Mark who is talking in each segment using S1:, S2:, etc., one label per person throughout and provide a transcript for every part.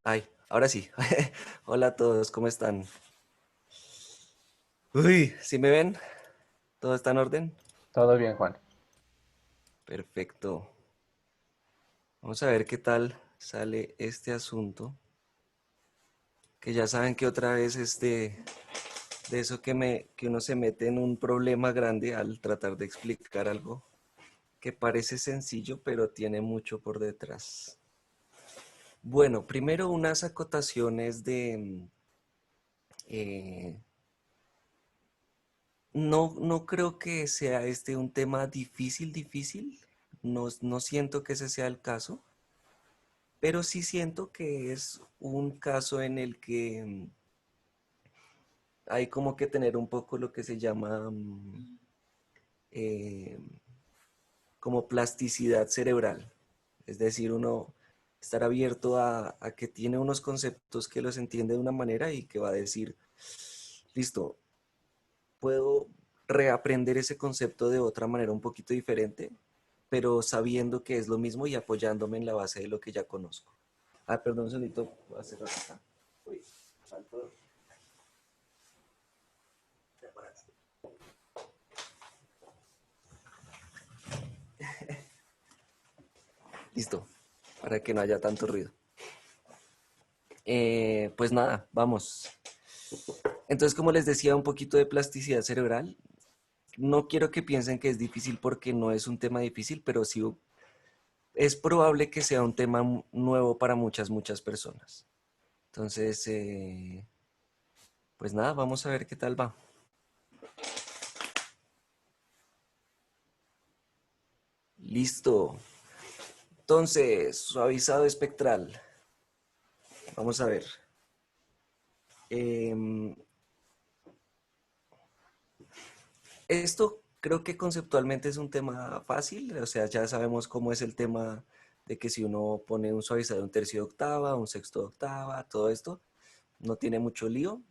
S1: Ay, ahora sí. Hola a todos, ¿cómo están? Uy, ¿sí me ven? ¿Todo está en orden?
S2: Todo bien, Juan.
S1: Perfecto. Vamos a ver qué tal sale este asunto. Que ya saben que otra vez de eso que uno se mete en un problema grande al tratar de explicar algo que parece sencillo, pero tiene mucho por detrás. Bueno, primero unas acotaciones eh, no creo que sea este un tema difícil. No siento que ese sea el caso, pero sí siento que es un caso en el que hay como que tener un poco lo que se llama eh, como plasticidad cerebral. Es decir, uno estar abierto a que tiene unos conceptos que los entiende de una manera y que va a decir, listo, puedo reaprender ese concepto de otra manera un poquito diferente, pero sabiendo que es lo mismo y apoyándome en la base de lo que ya conozco. Ah, perdón, solito, voy a hacer acá. Uy, faltó. Listo, para que no haya tanto ruido. Pues nada, vamos. Entonces, como les decía, un poquito de plasticidad cerebral. No quiero que piensen que es difícil porque no es un tema difícil, pero sí es probable que sea un tema nuevo para muchas personas. Entonces, pues nada, vamos a ver qué tal va. Listo. Entonces, suavizado espectral. Vamos a ver. Em, Esto creo que conceptualmente es un tema fácil, o sea, ya sabemos cómo es el tema de que si uno pone un suavizador un tercio de octava, un sexto de octava, todo esto, no tiene mucho lío.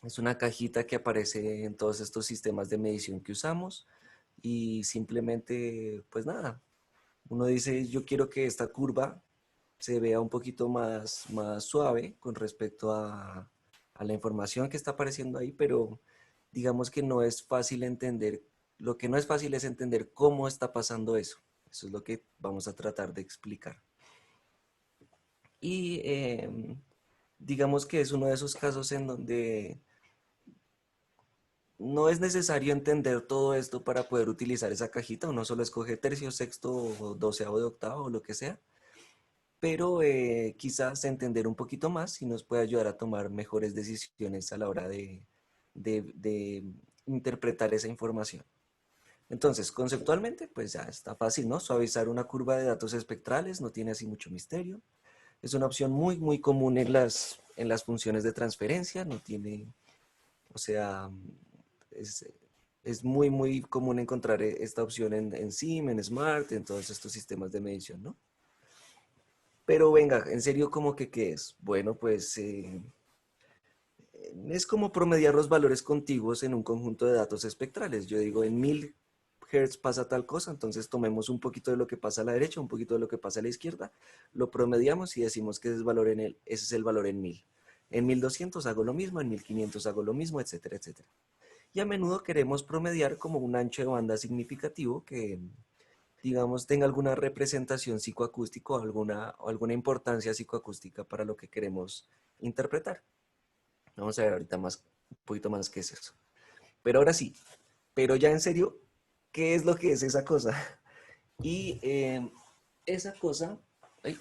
S1: Es una cajita que aparece en todos estos sistemas de medición que usamos y simplemente, pues nada, uno dice, yo quiero que esta curva se vea un poquito más suave con respecto a la información que está apareciendo ahí, pero digamos que no es fácil entender, lo que no es fácil es entender cómo está pasando eso. Eso es lo que vamos a tratar de explicar. Y digamos que es uno de esos casos en donde no es necesario entender todo esto para poder utilizar esa cajita, uno solo escoge tercio, sexto o doceavo de octava o lo que sea, pero quizás entender un poquito más y nos puede ayudar a tomar mejores decisiones a la hora de interpretar esa información. Entonces, conceptualmente, pues ya está fácil, ¿no? Suavizar una curva de datos espectrales no tiene así mucho misterio. Es una opción muy común en las funciones de transferencia, no tiene, o sea, es, es muy común encontrar esta opción en SIM, en Smart, en todos estos sistemas de medición, ¿no? Pero venga, en serio, ¿cómo que qué es? Bueno, pues es como promediar los valores contiguos en un conjunto de datos espectrales. Yo digo, en 1000 Hz pasa tal cosa, entonces tomemos un poquito de lo que pasa a la derecha, un poquito de lo que pasa a la izquierda, lo promediamos y decimos que ese es el valor en 1000. En 1200 hago lo mismo, en 1500 hago lo mismo, etcétera, etcétera. Y a menudo queremos promediar como un ancho de banda significativo que, digamos, tenga alguna representación psicoacústica o alguna importancia psicoacústica para lo que queremos interpretar. Vamos a ver ahorita más, un poquito más qué es eso. Pero ahora sí, pero ya en serio, ¿qué es lo que es esa cosa? Y esa cosa, ay,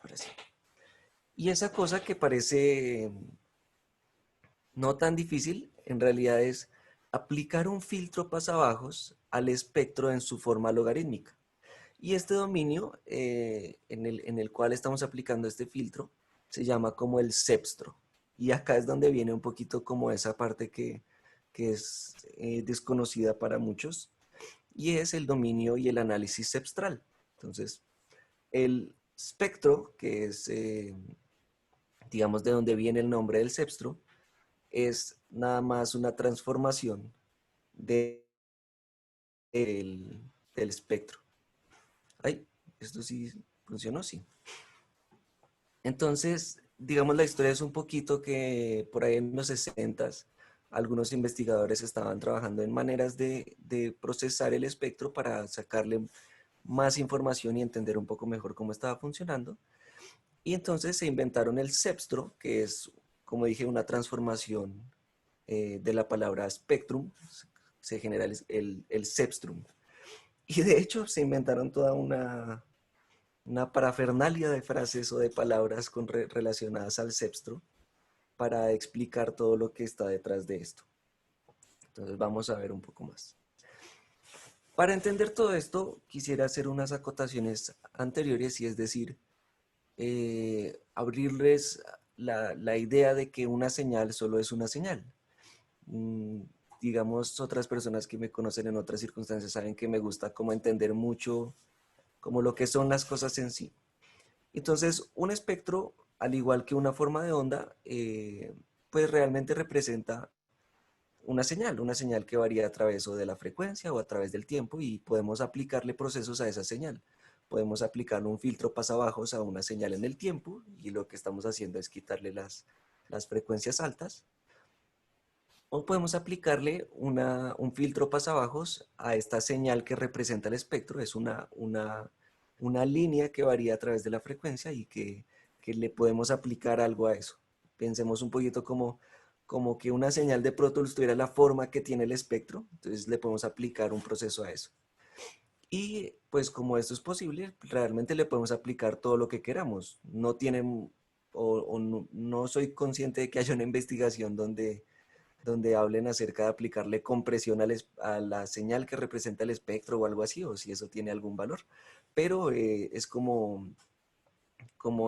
S1: ahora sí. Y esa cosa que parece no tan difícil, en realidad es aplicar un filtro pasabajos al espectro en su forma logarítmica. Y este dominio en el cual estamos aplicando este filtro se llama como el cepstro. Y acá es donde viene un poquito como esa parte que es desconocida para muchos, y es el dominio y el análisis cepstral. Entonces, el espectro, que es, digamos, de donde viene el nombre del cepstro, es nada más una transformación de, del espectro. Ay, esto sí. ¿Funcionó? Sí. Entonces, digamos, la historia es un poquito que por ahí en los 60 algunos investigadores estaban trabajando en maneras de procesar el espectro para sacarle más información y entender un poco mejor cómo estaba funcionando. Y entonces se inventaron el cepstro, que es, como dije, una transformación de la palabra spectrum. Se genera el cepstrum. Y de hecho se inventaron toda una parafernalia de frases o de palabras relacionadas al cepstro para explicar todo lo que está detrás de esto. Entonces vamos a ver un poco más. Para entender todo esto, quisiera hacer unas acotaciones anteriores y es decir, abrirles la idea de que una señal solo es una señal. Mm, digamos, otras personas que me conocen en otras circunstancias saben que me gusta como entender mucho como lo que son las cosas en sí. Entonces, un espectro, al igual que una forma de onda, pues realmente representa una señal que varía a través o de la frecuencia o a través del tiempo y podemos aplicarle procesos a esa señal. Podemos aplicar un filtro pasabajos a una señal en el tiempo y lo que estamos haciendo es quitarle las frecuencias altas. O podemos aplicarle un filtro pasabajos a esta señal que representa el espectro. Es una línea que varía a través de la frecuencia y que le podemos aplicar algo a eso. Pensemos un poquito como que una señal de Pro Tools tuviera la forma que tiene el espectro. Entonces le podemos aplicar un proceso a eso. Y pues como esto es posible, realmente le podemos aplicar todo lo que queramos. No tienen, o no soy consciente de que haya una investigación donde hablen acerca de aplicarle compresión a la señal que representa el espectro o algo así, o si eso tiene algún valor. Pero es como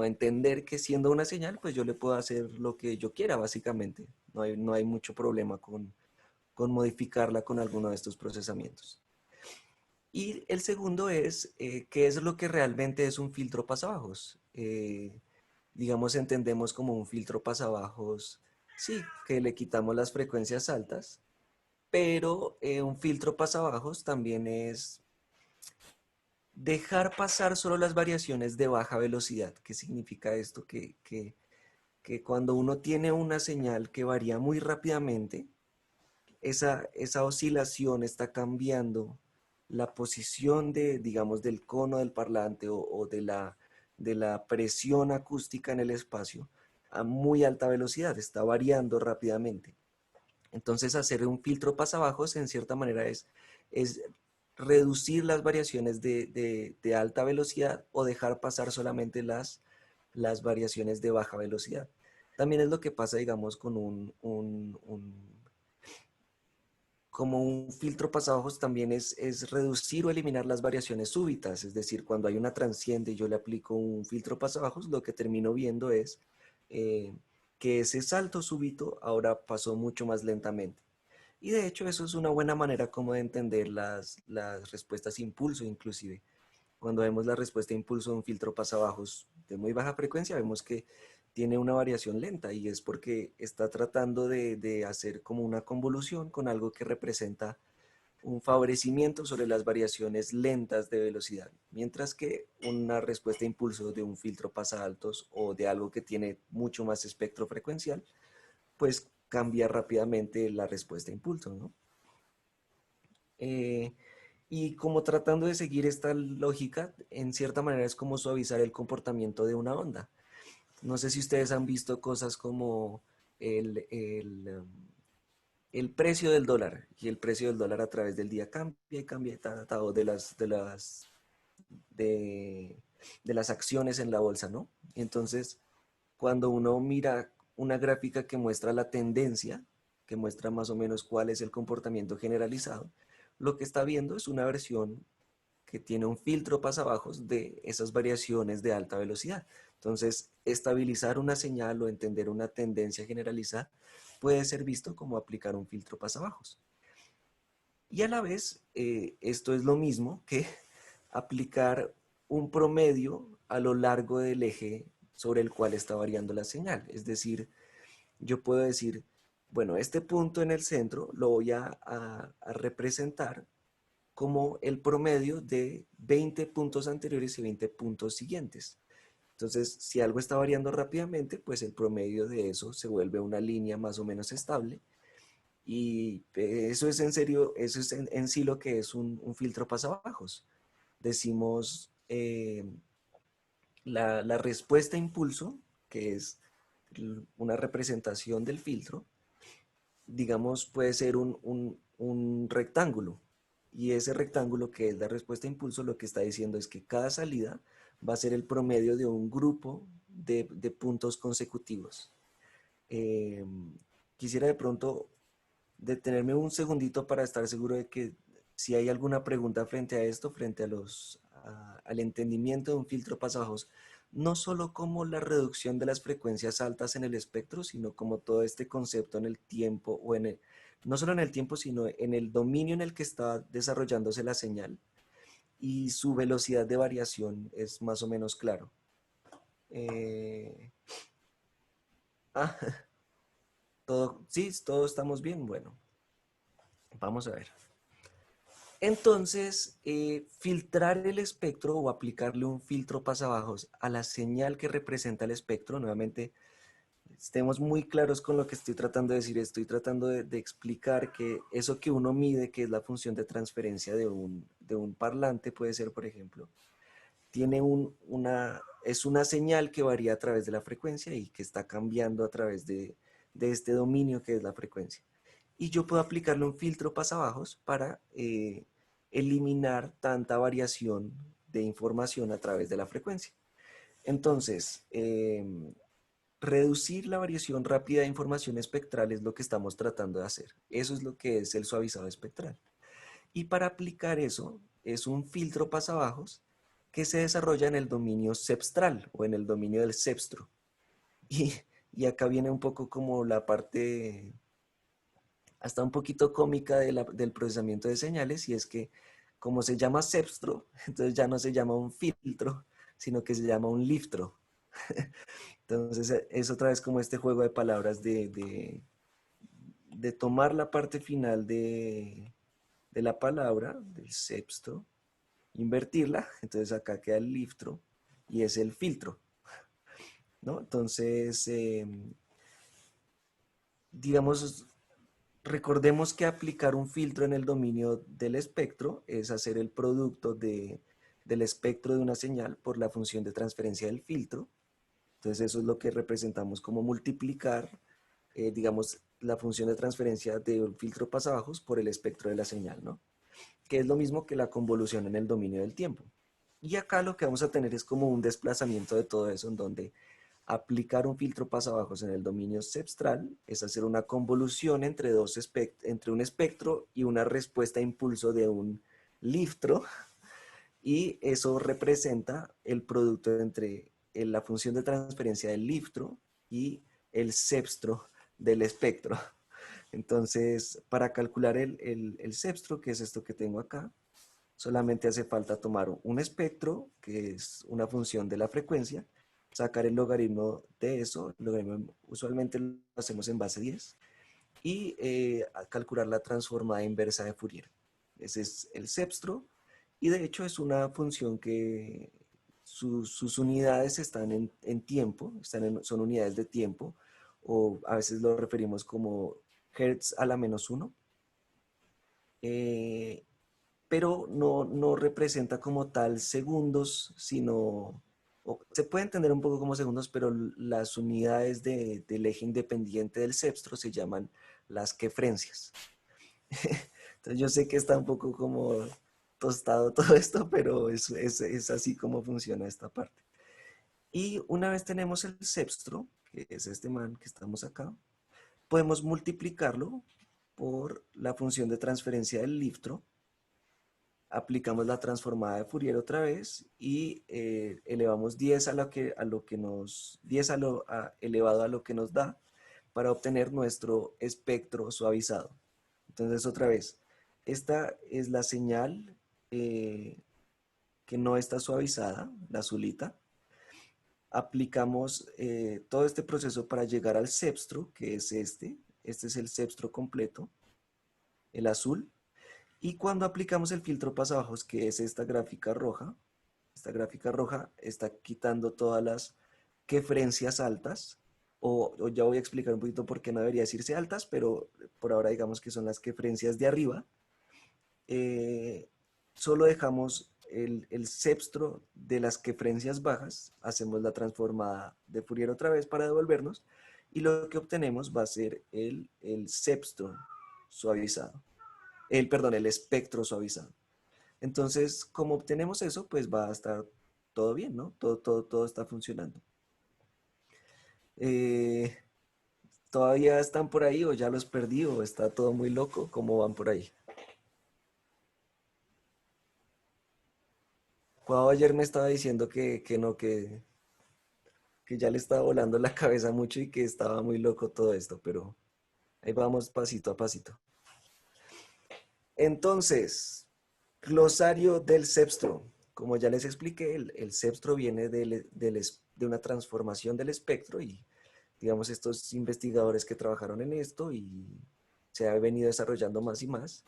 S1: entender que siendo una señal, pues yo le puedo hacer lo que yo quiera, básicamente. No hay mucho problema con modificarla con alguno de estos procesamientos. Y el segundo es, ¿qué es lo que realmente es un filtro pasabajos? Digamos, entendemos como un filtro pasabajos, sí, que le quitamos las frecuencias altas, pero un filtro pasabajos también es dejar pasar solo las variaciones de baja velocidad. ¿Qué significa esto? Que cuando uno tiene una señal que varía muy rápidamente, esa oscilación está cambiando la posición digamos, del cono del parlante o de la presión acústica en el espacio a muy alta velocidad, está variando rápidamente. Entonces, hacer un filtro pasabajos en cierta manera es reducir las variaciones de alta velocidad o dejar pasar solamente las variaciones de baja velocidad. También es lo que pasa, digamos, con como un filtro pasabajos también es reducir o eliminar las variaciones súbitas, es decir, cuando hay una transiente y yo le aplico un filtro pasabajos, lo que termino viendo es eh, que ese salto súbito ahora pasó mucho más lentamente. Y de hecho eso es una buena manera como de entender las respuestas impulso inclusive. Cuando vemos la respuesta de impulso de un filtro pasabajos de muy baja frecuencia, vemos que tiene una variación lenta y es porque está tratando de hacer como una convolución con algo que representa un favorecimiento sobre las variaciones lentas de velocidad, mientras que una respuesta de impulso de un filtro pasaltos o de algo que tiene mucho más espectro frecuencial, pues cambia rápidamente la respuesta de impulso, ¿no? Eh, y como tratando de seguir esta lógica, en cierta manera es como suavizar el comportamiento de una onda. No sé si ustedes han visto cosas como el precio del dólar y el precio del dólar a través del día cambia y cambia, o de, de las acciones en la bolsa, ¿no? Entonces, cuando uno mira una gráfica que muestra la tendencia, que muestra más o menos cuál es el comportamiento generalizado, lo que está viendo es una versión que tiene un filtro pasabajos de esas variaciones de alta velocidad. Entonces, estabilizar una señal o entender una tendencia generalizada puede ser visto como aplicar un filtro pasabajos. Y a la vez, esto es lo mismo que aplicar un promedio a lo largo del eje sobre el cual está variando la señal. Es decir, yo puedo decir, bueno, este punto en el centro lo voy a representar como el promedio de 20 puntos anteriores y 20 puntos siguientes. Entonces, si algo está variando rápidamente, pues el promedio de eso se vuelve una línea más o menos estable. Y eso es en serio, eso es en sí lo que es un filtro pasabajos. Decimos la respuesta a impulso, que es una representación del filtro, digamos, puede ser un rectángulo. Y ese rectángulo que es la respuesta a impulso, lo que está diciendo es que cada salida va a ser el promedio de un grupo de puntos consecutivos. Eh, Quisiera de pronto detenerme un segundito para estar seguro de que si hay alguna pregunta frente a esto, frente a al entendimiento de un filtro pasabajos, no solo como la reducción de las frecuencias altas en el espectro, sino como todo este concepto en el tiempo o no solo en el tiempo, sino en el dominio en el que está desarrollándose la señal y su velocidad de variación es más o menos claro. Eh, ah, sí, todos estamos bien. Bueno, vamos a ver. Entonces, filtrar el espectro o aplicarle un filtro pasabajos a la señal que representa el espectro, nuevamente, estemos muy claros con lo que estoy tratando de decir. Estoy tratando de explicar que eso que uno mide, que es la función de transferencia de un parlante, puede ser, por ejemplo, tiene es una señal que varía a través de la frecuencia y que está cambiando a través de este dominio que es la frecuencia. Y yo puedo aplicarle un filtro pasabajos para eliminar tanta variación de información a través de la frecuencia. Entonces, reducir la variación rápida de información espectral es lo que estamos tratando de hacer. Eso es lo que es el suavizado espectral. Y para aplicar eso, es un filtro pasabajos que se desarrolla en el dominio cepstral o en el dominio del cepstro. Y, y acá viene un poco como la parte hasta un poquito cómica del procesamiento de señales, y es que como se llama cepstro, entonces ya no se llama un filtro, sino que se llama un liftro. Entonces es otra vez como este juego de palabras de tomar la parte final de la palabra, del cepstro, invertirla, entonces acá queda el liftro y es el filtro, ¿no? Entonces, digamos, recordemos que aplicar un filtro en el dominio del espectro es hacer el producto del espectro de una señal por la función de transferencia del filtro. Entonces eso es lo que representamos como multiplicar, digamos, la función de transferencia de un filtro pasabajos por el espectro de la señal, ¿no? Que es lo mismo que la convolución en el dominio del tiempo. Y acá lo que vamos a tener es como un desplazamiento de todo eso, en donde aplicar un filtro pasabajos en el dominio cepstral es hacer una convolución entre, entre un espectro y una respuesta a impulso de un liftro, y eso representa el producto entre la función de transferencia del liftro y el cepstro del espectro. Entonces, para calcular el cepstro, que es esto que tengo acá, solamente hace falta tomar un espectro, que es una función de la frecuencia, sacar el logaritmo de eso, el logaritmo usualmente lo hacemos en base 10, y calcular la transformada inversa de Fourier. Ese es el cepstro, y de hecho es una función que sus unidades están en tiempo, son unidades de tiempo, o a veces lo referimos como hertz a la menos 1. Eh, pero no representa como tal segundos, sino, se puede entender un poco como segundos, pero las unidades del eje independiente del cepstro se llaman las quefrencias. Entonces yo sé que está un poco como tostado todo esto, pero es así como funciona esta parte. Y una vez tenemos el cepstro, que es este man que estamos acá, podemos multiplicarlo por la función de transferencia del liftro, aplicamos la transformada de Fourier otra vez y elevamos 10 a lo que nos, 10 elevado a lo que nos da para obtener nuestro espectro suavizado. Entonces otra vez, esta es la señal que no está suavizada, la azulita. Aplicamos todo este proceso para llegar al cepstro, que es este es el cepstro completo, el azul. Y cuando aplicamos el filtro pasabajos, que es esta gráfica roja está quitando todas las quefrencias altas, o ya voy a explicar un poquito por qué no debería decirse altas, pero por ahora digamos que son las quefrencias de arriba. eh, Solo dejamos el cepstro de las quefrencias bajas, hacemos la transformada de Fourier otra vez para devolvernos, y lo que obtenemos va a ser el cepstro suavizado, perdón, el espectro suavizado. Entonces, como obtenemos eso, pues va a estar todo bien, ¿no? Todo está funcionando. Eh, ¿Todavía están por ahí o ya los perdí o está todo muy loco? ¿Cómo van por ahí? Cuando ayer me estaba diciendo que no, que ya le estaba volando la cabeza mucho y que estaba muy loco todo esto, pero ahí vamos pasito a pasito. Entonces, glosario del cepstro. Como ya les expliqué, el cepstro viene de una transformación del espectro y, digamos, estos investigadores que trabajaron en esto y se ha venido desarrollando más y más,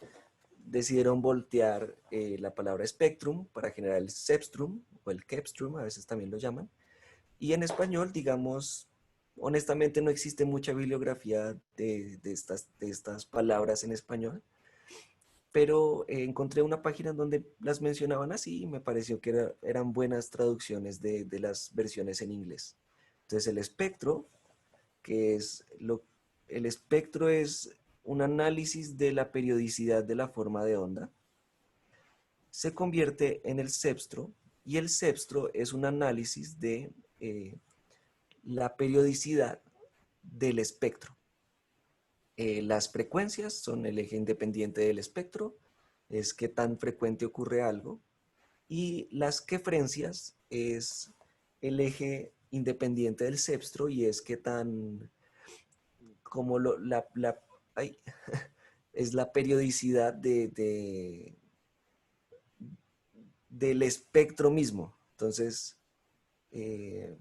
S1: decidieron voltear la palabra spectrum para generar el cepstrum o el kepstrum, a veces también lo llaman. Y en español, digamos, honestamente no existe mucha bibliografía de estas palabras en español, pero encontré una página en donde las mencionaban así y me pareció que eran buenas traducciones de las versiones en inglés. Entonces el espectro, que es el espectro es un análisis de la periodicidad de la forma de onda, se convierte en el cepstro y el cepstro es un análisis de la periodicidad del espectro. Las frecuencias son el eje independiente del espectro, es qué tan frecuente ocurre algo, y las quefrencias es el eje independiente del cepstro y es qué tan, como ay, es la periodicidad del espectro mismo. Entonces,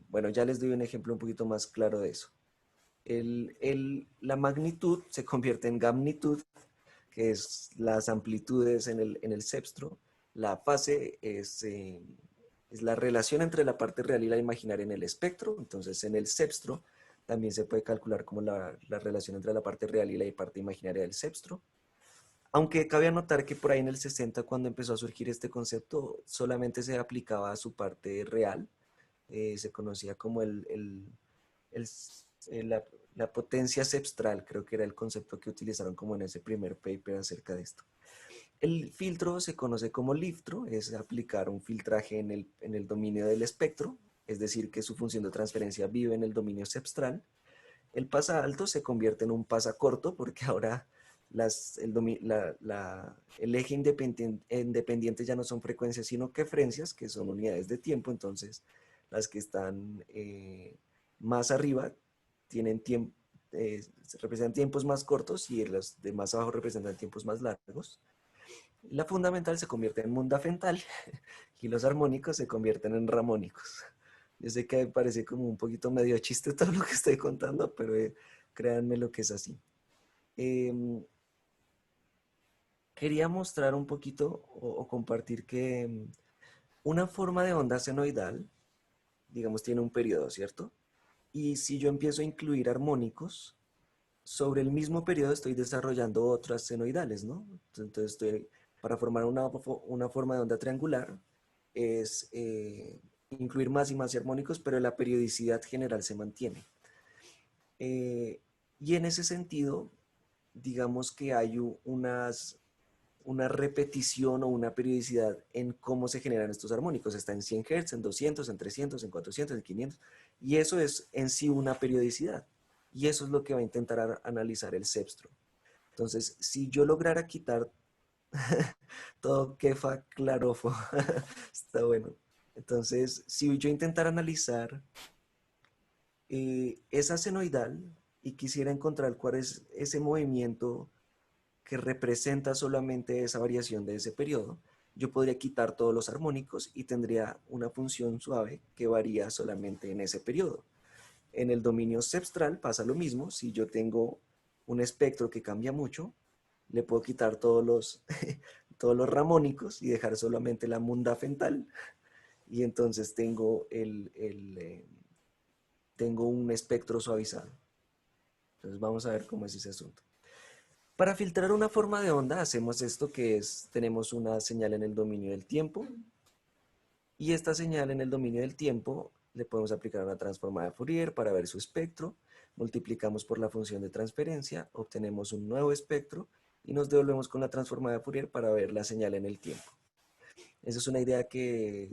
S1: bueno, ya les doy un ejemplo un poquito más claro de eso. La magnitud se convierte en gamnitud, que es las amplitudes en el cepstro. La fase es la relación entre la parte real y la imaginaria en el espectro. Entonces, en el cepstro también se puede calcular como la relación entre la parte real y la parte imaginaria del cepstro. Aunque cabe anotar que por ahí en el 60, cuando empezó a surgir este concepto, solamente se aplicaba a su parte real. Se conocía como el, la potencia cepstral, creo que era el concepto que utilizaron como en ese primer paper acerca de esto. El filtro se conoce como liftro, es aplicar un filtraje en el dominio del espectro, es decir, que su función de transferencia vive en el dominio cepstral. El pasa alto se convierte en un pasa corto porque ahora el eje independiente ya no son frecuencias, sino quefrencias, que son unidades de tiempo. Entonces, las que están más arriba tienen tiempo, representan tiempos más cortos y las de más abajo representan tiempos más largos. La fundamental se convierte en fundamental y los armónicos se convierten en ramónicos. Yo sé que parece como un poquito medio chiste todo lo que estoy contando, pero créanme lo que es así. Eh, Quería mostrar un poquito o compartir que una forma de onda senoidal, digamos, tiene un periodo, ¿cierto? Y si yo empiezo a incluir armónicos, sobre el mismo periodo estoy desarrollando otras senoidales, ¿no? Entonces, para formar una forma de onda triangular, es incluir más y más armónicos, pero la periodicidad general se mantiene. Eh, y en ese sentido, digamos que hay una repetición o una periodicidad en cómo se generan estos armónicos. Está en 100 Hz, en 200, en 300, en 400, en 500. Y eso es en sí una periodicidad. Y eso es lo que va a intentar analizar el cepstro. Entonces, si yo lograra quitar todo quefa clarofo, está bueno. Entonces, si yo intentara analizar esa senoidal y quisiera encontrar cuál es ese movimiento que representa solamente esa variación de ese periodo, yo podría quitar todos los armónicos y tendría una función suave que varía solamente en ese periodo. En el dominio cepstral pasa lo mismo. Si yo tengo un espectro que cambia mucho, le puedo quitar todos los ramónicos y dejar solamente la mundafental. Y entonces tengo un espectro suavizado. Entonces vamos a ver cómo es ese asunto. Para filtrar una forma de onda hacemos esto que es, tenemos una señal en el dominio del tiempo y esta señal en el dominio del tiempo le podemos aplicar una transformada de Fourier para ver su espectro, multiplicamos por la función de transferencia, obtenemos un nuevo espectro y nos devolvemos con la transformada de Fourier para ver la señal en el tiempo. Esa es una idea que,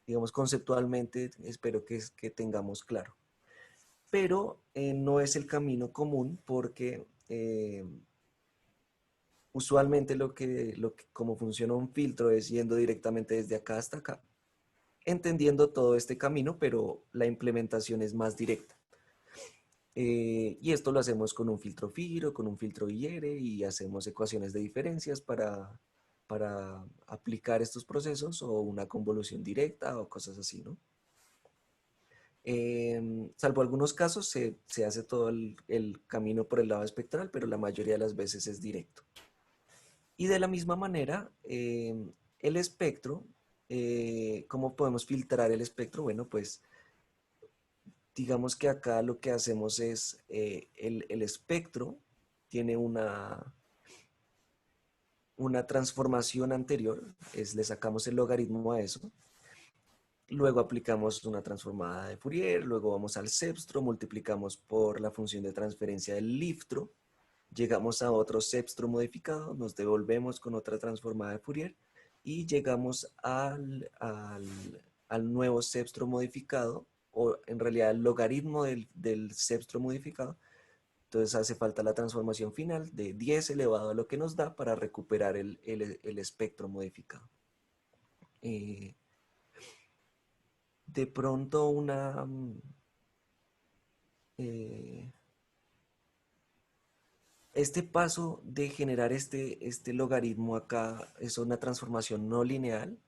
S1: digamos, conceptualmente espero que tengamos claro. Pero no es el camino común porque usualmente como funciona un filtro es yendo directamente desde acá hasta acá, entendiendo todo este camino, pero la implementación es más directa. Y esto lo hacemos con un filtro Firo, con un filtro IR y hacemos ecuaciones de diferencias para aplicar estos procesos o una convolución directa o cosas así, ¿no? Salvo algunos casos se hace todo el camino por el lado espectral, pero la mayoría de las veces es directo. Y de la misma manera, el espectro, ¿cómo podemos filtrar el espectro? Bueno, pues digamos que acá lo que hacemos es, el espectro tiene una transformación anterior, le sacamos el logaritmo a eso, luego aplicamos una transformada de Fourier, luego vamos al cepstro, multiplicamos por la función de transferencia del liftro, llegamos a otro cepstro modificado, nos devolvemos con otra transformada de Fourier y llegamos al nuevo cepstro modificado, o en realidad el logaritmo del cepstro modificado. Entonces hace falta la transformación final de 10 elevado a lo que nos da para recuperar el espectro modificado. De pronto eh, este paso de generar este logaritmo acá es una transformación no lineal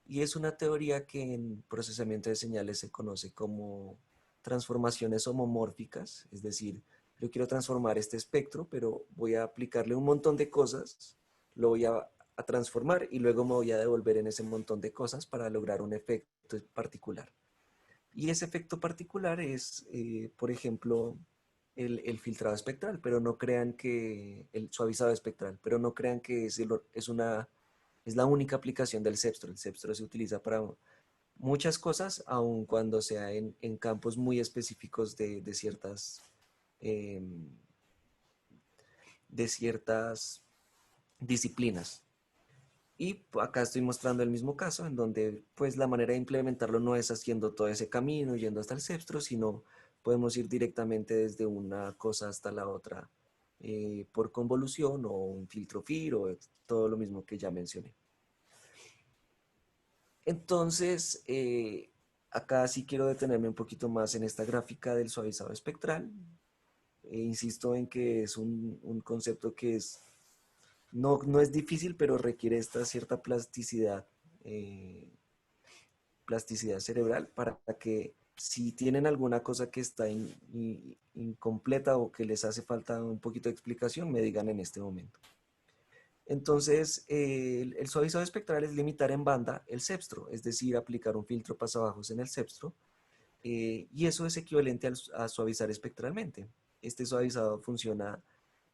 S1: y es una teoría que en procesamiento de señales se conoce como transformaciones homomórficas, es decir, yo quiero transformar este espectro, pero voy a aplicarle un montón de cosas, lo voy a transformar y luego me voy a devolver en ese montón de cosas para lograr un efecto particular. Y ese efecto particular es, por ejemplo, el filtrado espectral, pero no crean que, el suavizado espectral, pero no crean que es la única aplicación del cepstro. El cepstro se utiliza para muchas cosas, aun cuando sea en campos muy específicos eh, de ciertas disciplinas. Y acá estoy mostrando el mismo caso, en donde pues la manera de implementarlo no es haciendo todo ese camino, yendo hasta el cepstro, sino podemos ir directamente desde una cosa hasta la otra por convolución o un filtro FIR o todo lo mismo que ya mencioné. Entonces, acá sí quiero detenerme un poquito más en esta gráfica del suavizado espectral. Insisto en que es un concepto que no es difícil, pero requiere esta cierta eh, plasticidad cerebral para que si tienen alguna cosa que está incompleta o que les hace falta un poquito de explicación, me digan en este momento. Entonces, el suavizado espectral es limitar en banda el cepstro, es decir, aplicar un filtro pasabajos en el cepstro, y eso es equivalente a suavizar espectralmente. Este suavizado funciona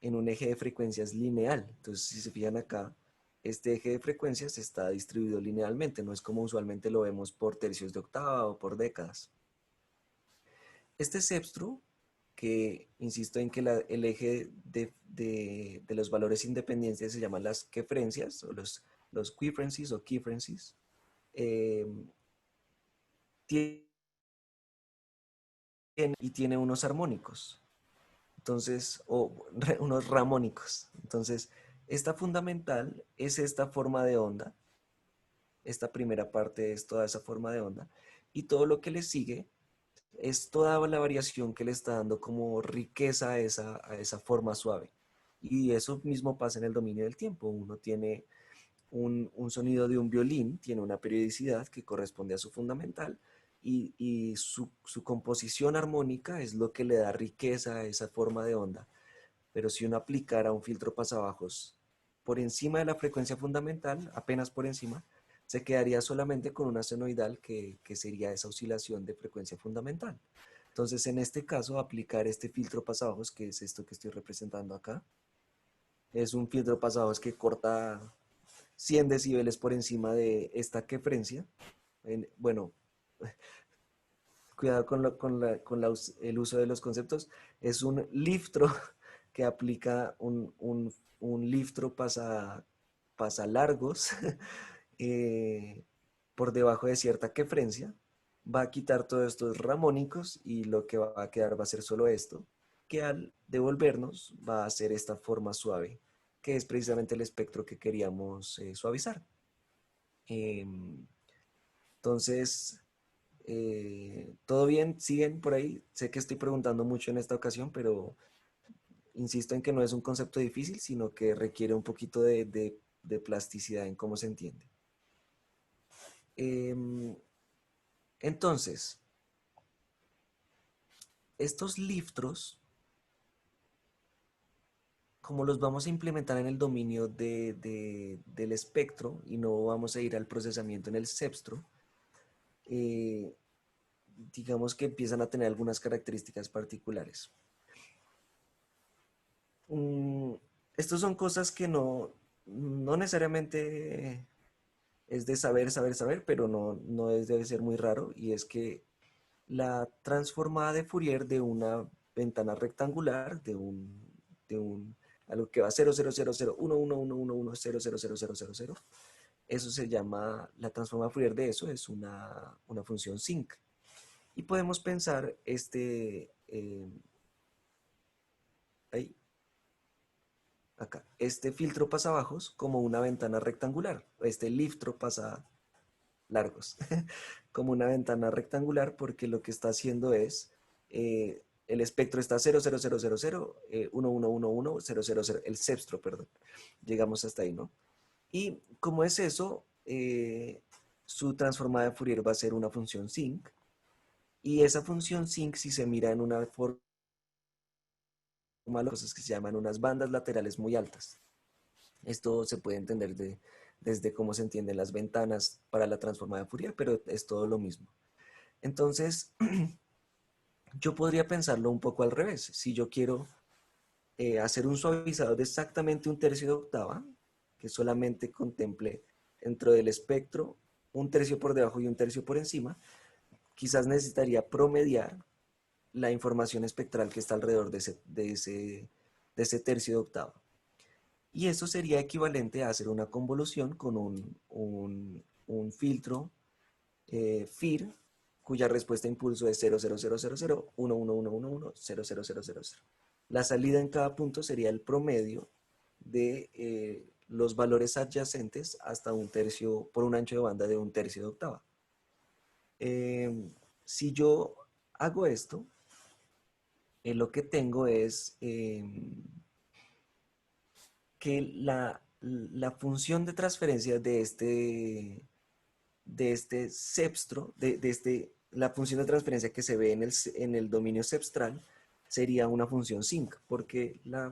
S1: en un eje de frecuencias lineal. Entonces, si se fijan acá, este eje de frecuencias está distribuido linealmente, no es como usualmente lo vemos por tercios de octava o por décadas. Este cepstro, que insisto en que el eje de los valores independientes se llaman las quefrencias, o los quiefrencies o keyfrencies, eh, tiene unos armónicos. Entonces, o unos ramónicos. Entonces, esta fundamental es esta forma de onda. Esta primera parte es toda esa forma de onda. Y todo lo que le sigue es toda la variación que le está dando como riqueza a esa forma suave. Y eso mismo pasa en el dominio del tiempo. Uno tiene un sonido de un violín, tiene una periodicidad que corresponde a su fundamental y su composición armónica es lo que le da riqueza a esa forma de onda. Pero si uno aplicara un filtro pasabajos por encima de la frecuencia fundamental, apenas por encima, se quedaría solamente con una senoidal que sería esa oscilación de frecuencia fundamental. Entonces, en este caso, aplicar este filtro pasabajos, que es esto que estoy representando acá, es un filtro pasabajos que corta 100 decibeles por encima de esta quefrencia. Bueno, cuidado con el uso de los conceptos. Es un liftro que aplica un liftro pasa largos por debajo de cierta quefrencia. Va a quitar todos estos ramónicos y lo que va a quedar va a ser solo esto, que al devolvernos va a ser esta forma suave, que es precisamente el espectro que queríamos suavizar. Entonces, ¿todo bien? ¿Siguen por ahí? Sé que estoy preguntando mucho en esta ocasión, pero insisto en que no es un concepto difícil, sino que requiere un poquito de plasticidad en cómo se entiende. Entonces, estos liftros, como los vamos a implementar en el dominio del espectro y no vamos a ir al procesamiento en el cepstro, eh, digamos que empiezan a tener algunas características particulares. Mm, Estos son cosas que no necesariamente es de saber, pero no debe ser muy raro, y es que la transformada de Fourier de una ventana rectangular, de un algo que va 0,000111111000000, eso se llama, la transformada de Fourier de eso es una función sinc. Y podemos pensar ahí, acá, este filtro pasabajos como una ventana rectangular, este liftro pasa largos, como una ventana rectangular, porque lo que está haciendo es, el espectro está 0,00011110000, el cepstro, perdón, llegamos hasta ahí, ¿no? Y como es eso, su transformada de Fourier va a ser una función sinc, y esa función sinc, si se mira en una forma, cosas que se llaman unas bandas laterales muy altas. Esto se puede entender desde cómo se entienden las ventanas para la transformada de Fourier, pero es todo lo mismo. Entonces, yo podría pensarlo un poco al revés. Si yo quiero hacer un suavizador de exactamente un tercio de octava, que solamente contemple dentro del espectro un tercio por debajo y un tercio por encima, quizás necesitaría promediar la información espectral que está alrededor de ese tercio de octava. Y eso sería equivalente a hacer una convolución con un filtro FIR, cuya respuesta a impulso es 0,000001111110000. La salida en cada punto sería el promedio de los valores adyacentes hasta un tercio, por un ancho de banda de un tercio de octava. Si yo hago esto, lo que tengo es que la función de transferencia de este cepstro, la función de transferencia que se ve en el dominio cepstral, sería una función sinc, porque la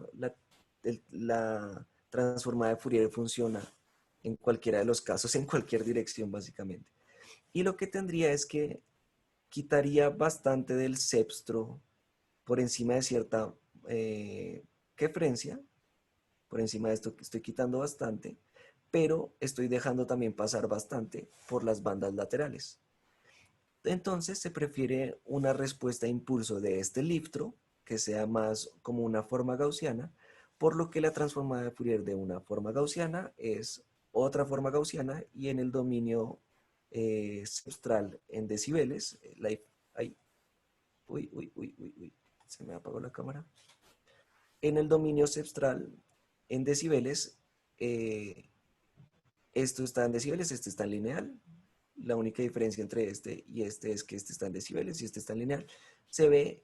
S1: transformada de Fourier funciona en cualquiera de los casos, en cualquier dirección básicamente. Y lo que tendría es que quitaría bastante del cepstro por encima de cierta quefrencia, por encima de esto que estoy quitando bastante, pero estoy dejando también pasar bastante por las bandas laterales. Entonces se prefiere una respuesta a impulso de este liftro, que sea más como una forma gaussiana, por lo que la transformada de Fourier de una forma gaussiana es otra forma gaussiana, y en el dominio cepstral en decibeles, ay, uy, se me apagó la cámara. En el dominio cepstral en decibeles, eh, esto está en decibeles, este está en lineal. La única diferencia entre este y este es que este está en decibeles y este está en lineal. Se ve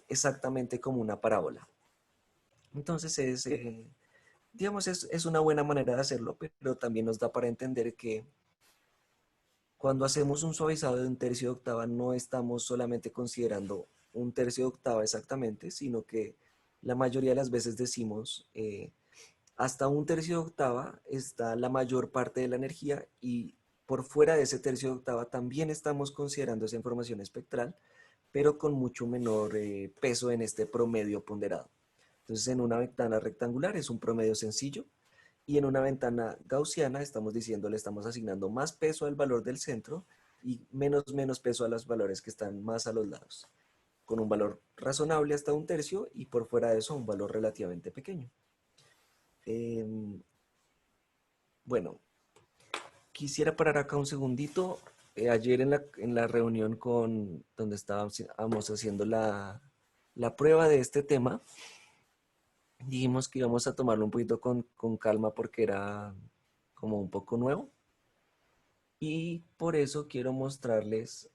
S1: exactamente como una parábola. Entonces digamos, es una buena manera de hacerlo, pero también nos da para entender que cuando hacemos un suavizado de un tercio de octava, no estamos solamente considerando un tercio de octava exactamente, sino que la mayoría de las veces decimos Hasta un tercio de octava está la mayor parte de la energía y por fuera de ese tercio de octava también estamos considerando esa información espectral, pero con mucho menor peso en este promedio ponderado. Entonces, en una ventana rectangular es un promedio sencillo y en una ventana gaussiana estamos diciendo, le estamos asignando más peso al valor del centro y menos peso a los valores que están más a los lados, con un valor razonable hasta un tercio y por fuera de eso un valor relativamente pequeño. Eh, bueno, quisiera parar acá un segundito. Ayer en la reunión donde estábamos haciendo la prueba de este tema, dijimos que íbamos a tomarlo un poquito con calma porque era como un poco nuevo. Y por eso quiero mostrarles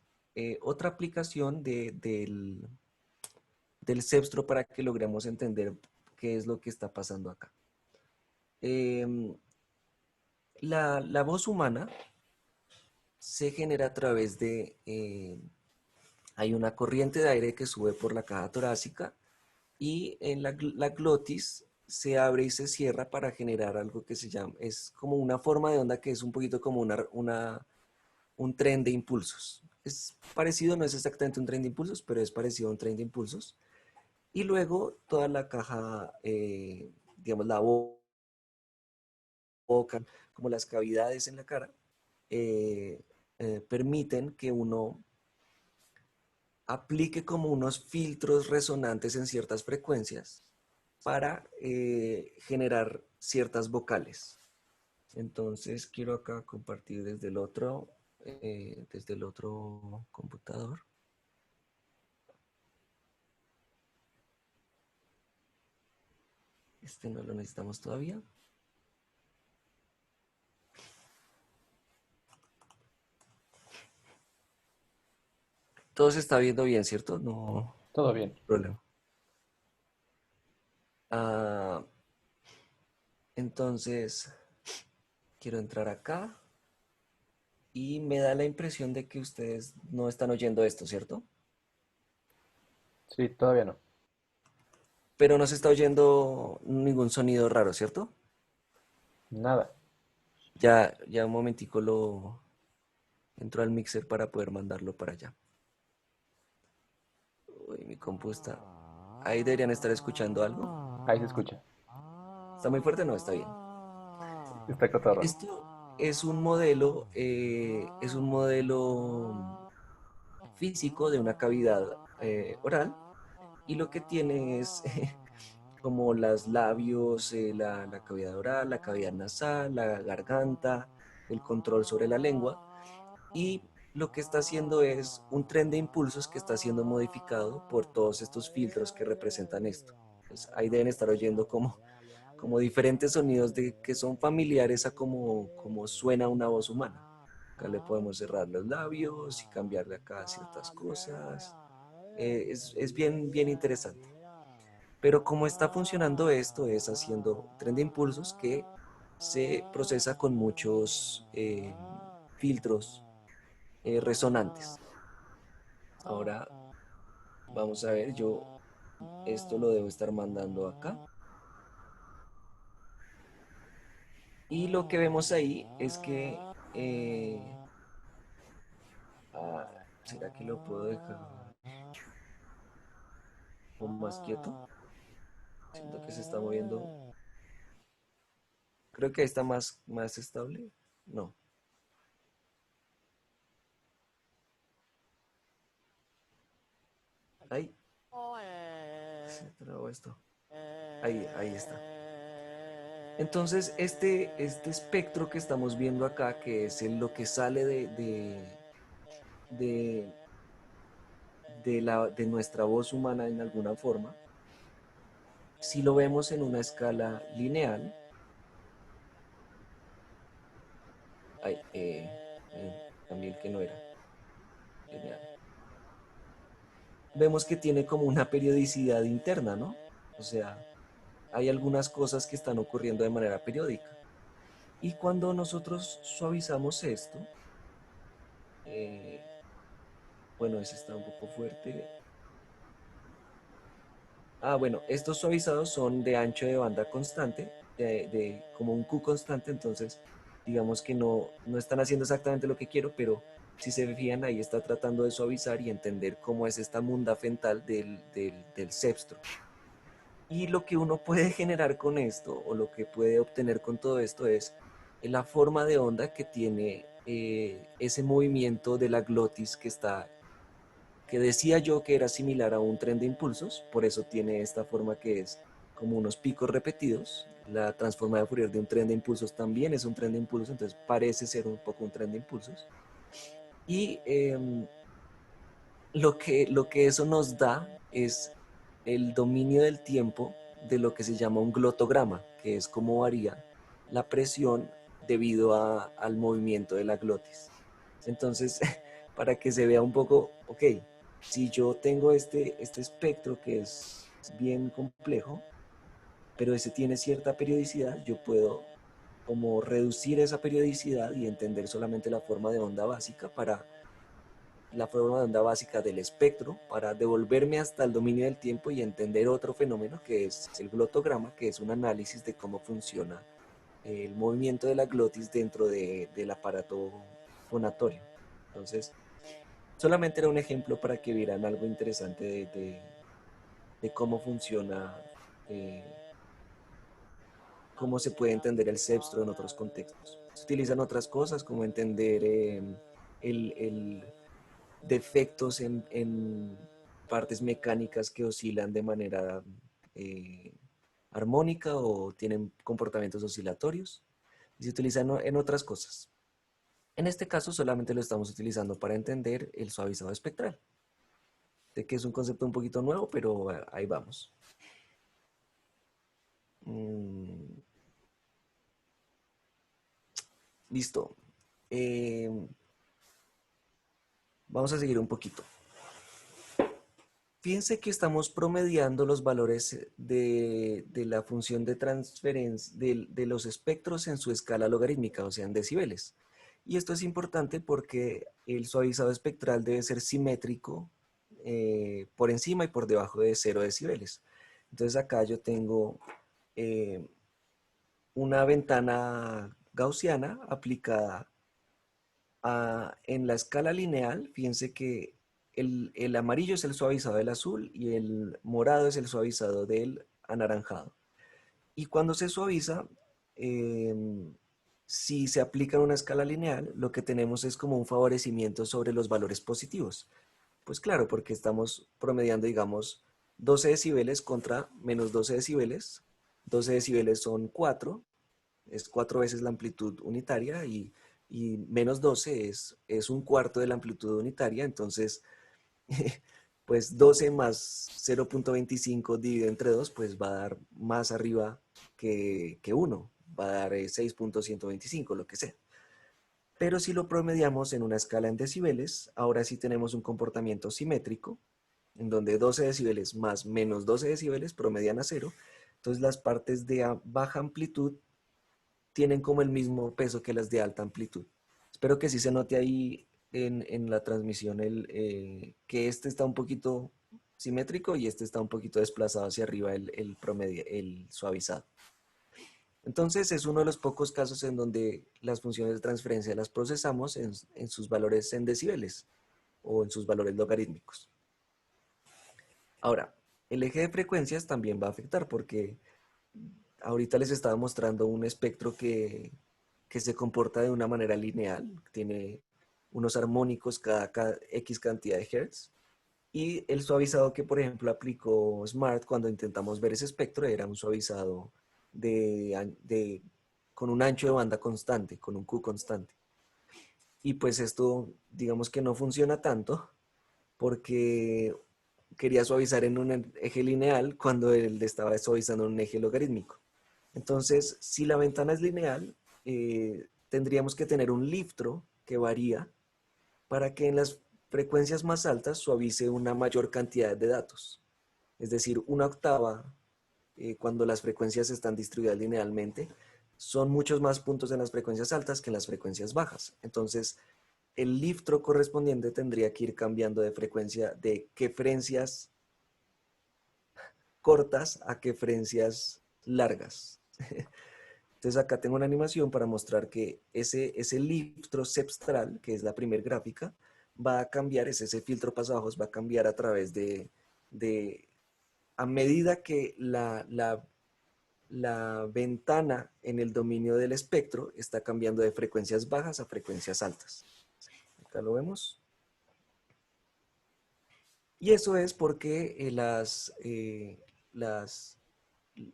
S1: otra aplicación del Cepstro para que logremos entender qué es lo que está pasando acá. Em, la voz humana se genera a través hay una corriente de aire que sube por la caja torácica y en la glotis se abre y se cierra para generar algo que se llama, es como una forma de onda que es un poquito como un tren de impulsos. Es parecido, no es exactamente un tren de impulsos, pero es parecido a un tren de impulsos. Y luego toda la caja, digamos, la boca, como las cavidades en la cara, eh, permiten que uno aplique como unos filtros resonantes en ciertas frecuencias para generar ciertas vocales. Entonces quiero acá compartir desde el otro computador. Este no lo necesitamos todavía. Todo se está viendo bien, ¿cierto? No
S2: Todo bien.
S1: hay problema. Ah, entonces, quiero entrar acá y me da la impresión de que ustedes no están oyendo esto, ¿cierto?
S2: Sí, todavía no.
S1: Pero no se está oyendo ningún sonido raro, ¿cierto?
S2: Nada.
S1: Ya un momentico lo entro al mixer para poder mandarlo para allá. Uy, mi compu está. Ahí deberían estar escuchando algo.
S2: Ahí se escucha.
S1: ¿Está muy fuerte? No, está bien.
S2: Está cotorro.
S1: Esto es un modelo físico de una cavidad oral y lo que tiene es como los labios, la cavidad oral, la cavidad nasal, la garganta, el control sobre la lengua y lo que está haciendo es un tren de impulsos que está siendo modificado por todos estos filtros que representan esto. Pues ahí deben estar oyendo como diferentes sonidos que son familiares a como suena una voz humana. Acá le podemos cerrar los labios y cambiarle acá ciertas cosas. Es bien interesante. Pero cómo está funcionando esto es haciendo tren de impulsos que se procesa con muchos filtros resonantes. Ahora vamos a ver, yo esto lo debo estar mandando acá. Y lo que vemos ahí es que, ah, ¿será que lo puedo dejar un más quieto? Siento que se está moviendo. Creo que ahí está más estable. No, ahí se trabó esto. Ahí está. Entonces, este espectro que estamos viendo acá, que es lo que sale de, de nuestra voz humana en alguna forma, si lo vemos en una escala lineal, ay, cambié el que no era lineal, vemos que tiene como una periodicidad interna, ¿no? O sea, hay algunas cosas que están ocurriendo de manera periódica. Y cuando nosotros suavizamos esto, eh, bueno, ese está un poco fuerte. Ah, bueno, estos suavizados son de ancho de banda constante como un Q constante, entonces digamos que no están haciendo exactamente lo que quiero, pero si se fijan ahí está tratando de suavizar y entender cómo es esta munda fental del cepstro. Y lo que uno puede generar con esto, o lo que puede obtener con todo esto, es la forma de onda que tiene ese movimiento de la glotis que decía yo que era similar a un tren de impulsos, por eso tiene esta forma que es como unos picos repetidos. La transformada de Fourier de un tren de impulsos también es un tren de impulsos, entonces parece ser un poco un tren de impulsos. Y lo que eso nos da es el dominio del tiempo de lo que se llama un glotograma, que es cómo varía la presión debido al movimiento de la glotis. Entonces, para que se vea un poco, ok, si yo tengo este espectro que es bien complejo, pero ese tiene cierta periodicidad, yo puedo como reducir esa periodicidad y entender solamente la forma de onda básica para la forma de onda básica del espectro para devolverme hasta el dominio del tiempo y entender otro fenómeno que es el glotograma, que es un análisis de cómo funciona el movimiento de la glotis dentro del aparato fonatorio. Entonces, solamente era un ejemplo para que vieran algo interesante de cómo funciona, eh, cómo se puede entender el cepstro en otros contextos. Se utilizan otras cosas como entender el defectos en partes mecánicas que oscilan de manera eh, armónica o tienen comportamientos oscilatorios y se utilizan en otras cosas. En este caso solamente lo estamos utilizando para entender el suavizado espectral. Sé que es un concepto un poquito nuevo, pero ahí vamos. Mm, listo. Eh, Vamos a seguir un poquito. Fíjense que estamos promediando los valores de la función de transferencia de los espectros en su escala logarítmica, o sea, en decibeles. Y esto es importante porque el suavizado espectral debe ser simétrico por encima y por debajo de 0 decibeles. Entonces acá yo tengo eh, una ventana gaussiana aplicada en la escala lineal. Fíjense que el amarillo es el suavizado del azul y el morado es el suavizado del anaranjado. Y cuando se suaviza, eh, si se aplica en una escala lineal, lo que tenemos es como un favorecimiento sobre los valores positivos. Pues claro, porque estamos promediando, digamos, 12 decibeles contra menos 12 decibeles. 12 decibeles son 4, es 4 veces la amplitud unitaria y menos 12 es un cuarto de la amplitud unitaria, entonces pues 12 más 0.25 dividido entre 2 pues va a dar más arriba que 1, va a dar 6.125, lo que sea. Pero si lo promediamos en una escala en decibeles, ahora sí tenemos un comportamiento simétrico, en donde 12 decibeles más menos 12 decibeles promedian a cero. Entonces las partes de baja amplitud tienen como el mismo peso que las de alta amplitud. Espero que sí se note ahí en la transmisión que este está un poquito simétrico y este está un poquito desplazado hacia arriba el suavizado. Entonces es uno de los pocos casos en donde las funciones de transferencia las procesamos en sus valores en decibeles o en sus valores logarítmicos. Ahora, el eje de frecuencias también va a afectar porque ahorita les estaba mostrando un espectro que se comporta de una manera lineal, tiene unos armónicos cada X cantidad de hertz. Y el suavizado que, por ejemplo, aplicó Smart cuando intentamos ver ese espectro era un suavizado con un ancho de banda constante, con un Q constante. Y pues esto, digamos que no funciona tanto porque quería suavizar en un eje lineal cuando él estaba suavizando en un eje logarítmico. Entonces, si la ventana es lineal, tendríamos que tener un liftro que varía para que en las frecuencias más altas suavice una mayor cantidad de datos. Es decir, una octava, cuando las frecuencias están distribuidas linealmente, son muchos más puntos en las frecuencias altas que en las frecuencias bajas. Entonces, el liftro correspondiente tendría que ir cambiando de frecuencia de quefrencias cortas a quefrencias largas. Entonces acá tengo una animación para mostrar que ese filtro cepstral, que es la primera gráfica, va a cambiar, ese filtro pasabajos va a cambiar a través de a medida que la ventana en el dominio del espectro está cambiando de frecuencias bajas a frecuencias altas. Acá lo vemos. Y eso es porque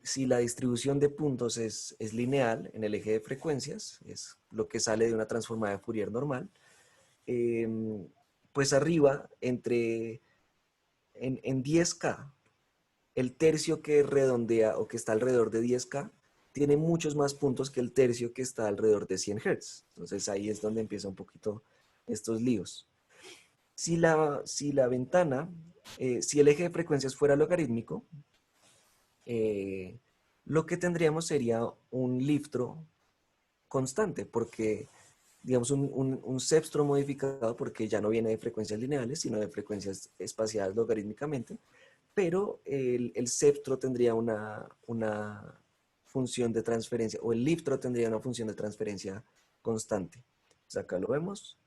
S1: si la distribución de puntos es lineal en el eje de frecuencias, es lo que sale de una transformada de Fourier normal, eh, pues arriba, en 10K, el tercio que redondea o que está alrededor de 10K tiene muchos más puntos que el tercio que está alrededor de 100 Hz. Entonces ahí es donde empieza un poquito estos líos. Si la ventana, si el eje de frecuencias fuera logarítmico, eh, lo que tendríamos sería un liftro constante, porque digamos un cepstro modificado, porque ya no viene de frecuencias lineales, sino de frecuencias espaciadas logarítmicamente, pero el cepstro tendría una función de transferencia, o el liftro tendría una función de transferencia constante. Entonces acá lo vemos,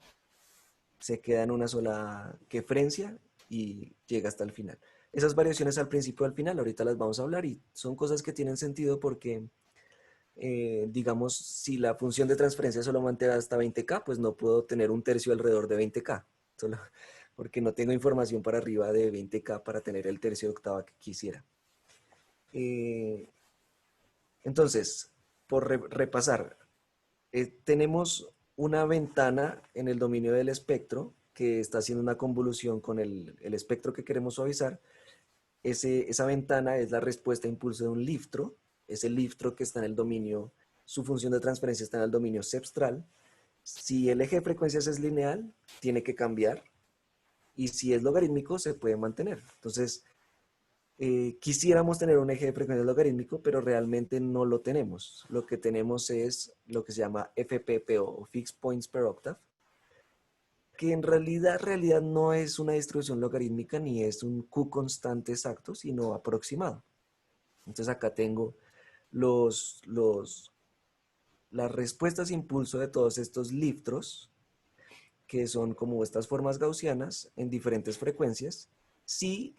S1: se queda en una sola quefrencia y llega hasta el final. Esas variaciones al principio y al final, ahorita las vamos a hablar y son cosas que tienen sentido porque, digamos, si la función de transferencia solo mantiene hasta 20K, pues no puedo tener un tercio alrededor de 20K, solo porque no tengo información para arriba de 20K para tener el tercio de octava que quisiera. Eh, entonces, por repasar, tenemos una ventana en el dominio del espectro que está haciendo una convolución con el espectro que queremos suavizar. Esa ventana es la respuesta a impulso de un liftro. Ese liftro que está en el dominio, su función de transferencia está en el dominio cepstral. Si el eje de frecuencias es lineal, tiene que cambiar. Y si es logarítmico, se puede mantener. Entonces, quisiéramos tener un eje de frecuencia logarítmico, pero realmente no lo tenemos. Lo que tenemos es lo que se llama FPPO, o Fixed Points Per Octave, que en realidad no es una distribución logarítmica ni es un Q constante exacto, sino aproximado. Entonces acá tengo los, los, las respuestas de impulso de todos estos liftros, que son como estas formas gaussianas en diferentes frecuencias, si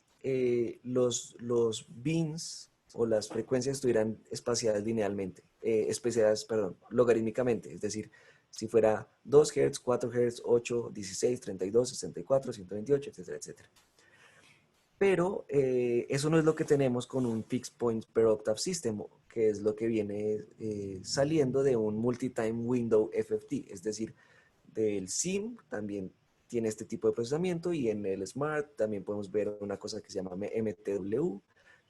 S1: los bins o las frecuencias estuvieran espaciadas linealmente, espaciadas, perdón, logarítmicamente, es decir, si fuera 2 Hz, 4 Hz, 8, 16, 32, 64, 128, etcétera, etcétera. Pero eso no es lo que tenemos con un Fixed Point Per Octave System, que es lo que viene saliendo de un Multi-Time Window FFT, es decir, del SIM también tiene este tipo de procesamiento y en el Smart también podemos ver una cosa que se llama MTW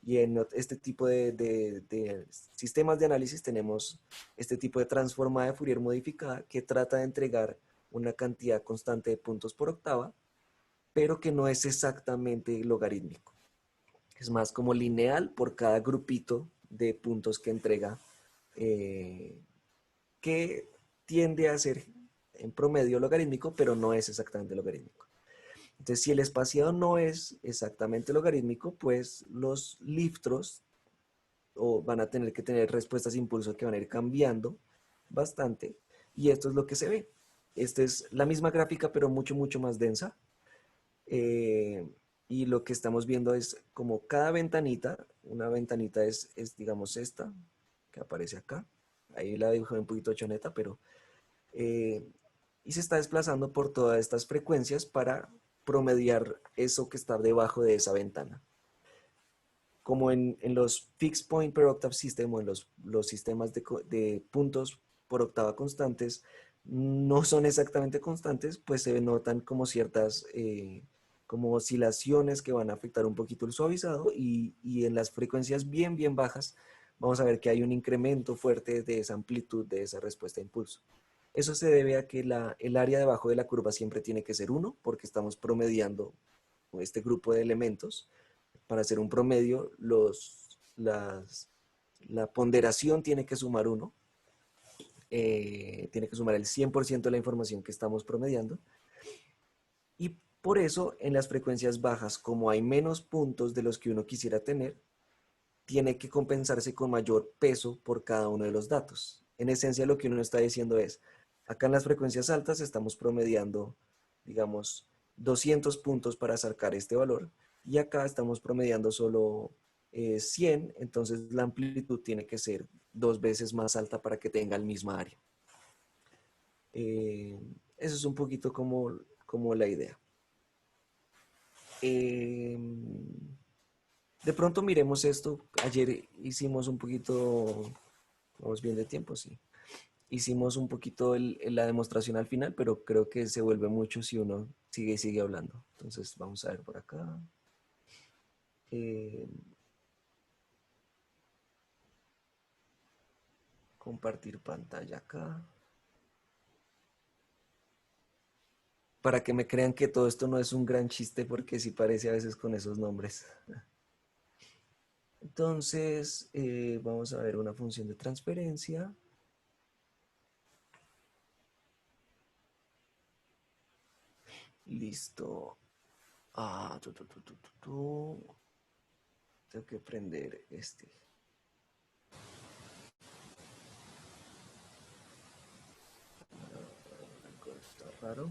S1: y en este tipo de sistemas de análisis tenemos este tipo de transformada de Fourier modificada que trata de entregar una cantidad constante de puntos por octava, pero que no es exactamente logarítmico. Es más como lineal por cada grupito de puntos que entrega, eh, que tiende a ser en promedio logarítmico, pero no es exactamente logarítmico. Entonces, si el espaciado no es exactamente logarítmico, pues los liftros van a tener que tener respuestas de impulso que van a ir cambiando bastante. Y esto es lo que se ve. Esta es la misma gráfica, pero mucho, mucho más densa. Eh, y lo que estamos viendo es como cada ventanita, una ventanita es digamos esta, que aparece acá. Ahí la dibujé un poquito choneta, pero eh, y se está desplazando por todas estas frecuencias para promediar eso que está debajo de esa ventana. Como en los Fixed Point Per Octave System o en los sistemas de puntos por octava constantes, no son exactamente constantes, pues se notan como ciertas como oscilaciones que van a afectar un poquito el suavizado y en las frecuencias bien, bien bajas vamos a ver que hay un incremento fuerte de esa amplitud de esa respuesta de impulso. Eso se debe a que el área debajo de la curva siempre tiene que ser 1 porque estamos promediando este grupo de elementos. Para hacer un promedio, la ponderación tiene que sumar 1, tiene que sumar el 100% de la información que estamos promediando. Y por eso en las frecuencias bajas, como hay menos puntos de los que uno quisiera tener, tiene que compensarse con mayor peso por cada uno de los datos. En esencia lo que uno está diciendo es, acá en las frecuencias altas estamos promediando, digamos, 200 puntos para sacar este valor y acá estamos promediando solo 100, entonces la amplitud tiene que ser 2 veces más alta para que tenga el mismo área. Eh, Eso es un poquito como la idea. Eh, de pronto miremos esto. Ayer hicimos un poquito, vamos bien de tiempo, sí. Hicimos un poquito la demostración al final, pero creo que se vuelve mucho si uno sigue y sigue hablando. Entonces vamos a ver por acá. Eh, Compartir pantalla acá. Para que me crean que todo esto no es un gran chiste, porque sí parece a veces con esos nombres. Entonces, vamos a ver una función de transferencia. Listo. Tengo que prender este. Algo está raro.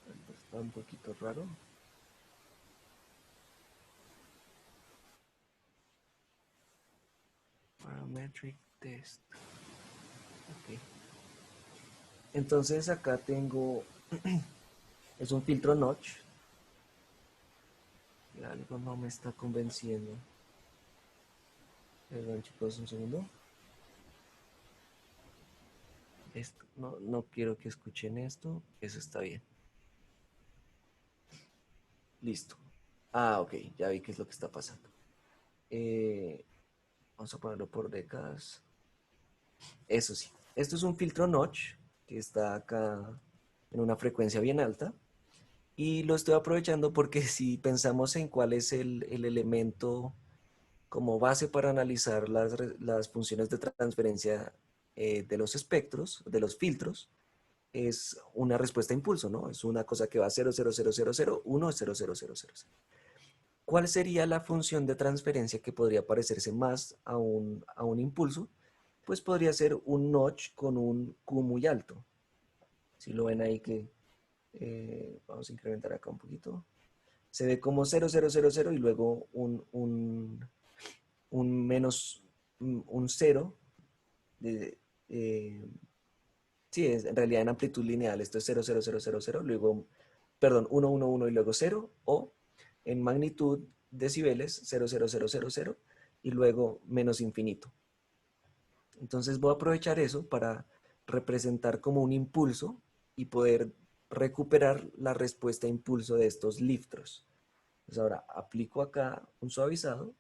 S1: Algo está un poquito raro. Parametric test. Ok. Entonces acá tengo, es un filtro notch. Y algo no me está convenciendo. Perdón chicos, un segundo. Esto, no quiero que escuchen esto. Eso está bien. Listo. Ok, ya vi qué es lo que está pasando. Eh, Vamos a ponerlo por décadas. Eso sí. Esto es un filtro notch que está acá en una frecuencia bien alta. Y lo estoy aprovechando porque si pensamos en cuál es el elemento como base para analizar las funciones de transferencia de los espectros, de los filtros, es una respuesta a impulso, ¿no? Es una cosa que va 0,00001, 0,0000. ¿Cuál sería la función de transferencia que podría parecerse más a un impulso? Pues podría ser un notch con un Q muy alto. Si lo ven ahí que vamos a incrementar acá un poquito. Se ve como 0,000 y luego un menos, un cero. De, eh, sí, en realidad en amplitud lineal esto es 0,0000, luego, perdón, 1,1,1 y luego 0, o en magnitud decibeles 0,0000 y luego menos infinito. Entonces voy a aprovechar eso para representar como un impulso y poder recuperar la respuesta a impulso de estos liftros. Entonces ahora aplico acá un suavizado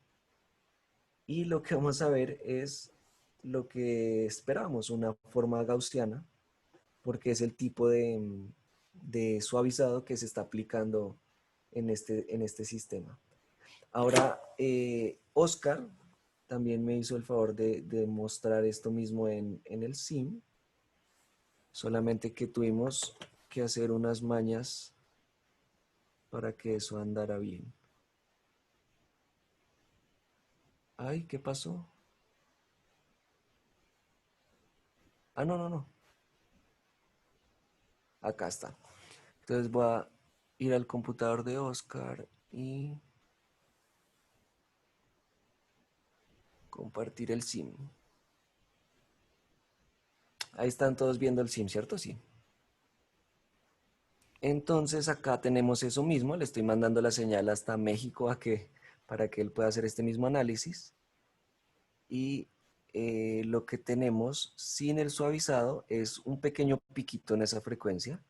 S1: y lo que vamos a ver es lo que esperamos, una forma gaussiana, porque es el tipo de suavizado que se está aplicando en este sistema. Ahora, Oscar también me hizo el favor de mostrar esto mismo en el SIM, solamente que tuvimos que hacer unas mañas para que eso andara bien. Ay, ¿qué pasó? No, no, no. Acá está. Entonces voy a ir al computador de Oscar y compartir el SIM. Ahí están todos viendo el SIM, ¿cierto? Sí. Entonces acá tenemos eso mismo. Le estoy mandando la señal hasta México para que él pueda hacer este mismo análisis. Y lo que tenemos sin el suavizado es un pequeño piquito en esa frecuencia.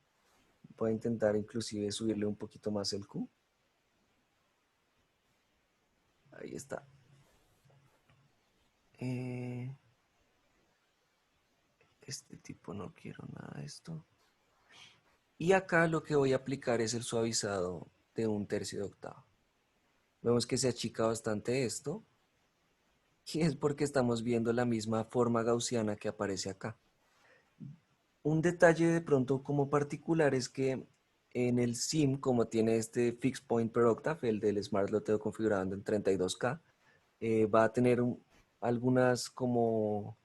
S1: Voy a intentar inclusive subirle un poquito más el Q. Ahí está. Eh, este tipo no quiero nada de esto. Y acá lo que voy a aplicar es el suavizado de 1/3 de octava. Vemos que se achica bastante esto. Y es porque estamos viendo la misma forma gaussiana que aparece acá. Un detalle de pronto como particular es que en el SIM, como tiene este fixed point per octave, el del Smart lo tengo configurado en 32K, va a tener algunas como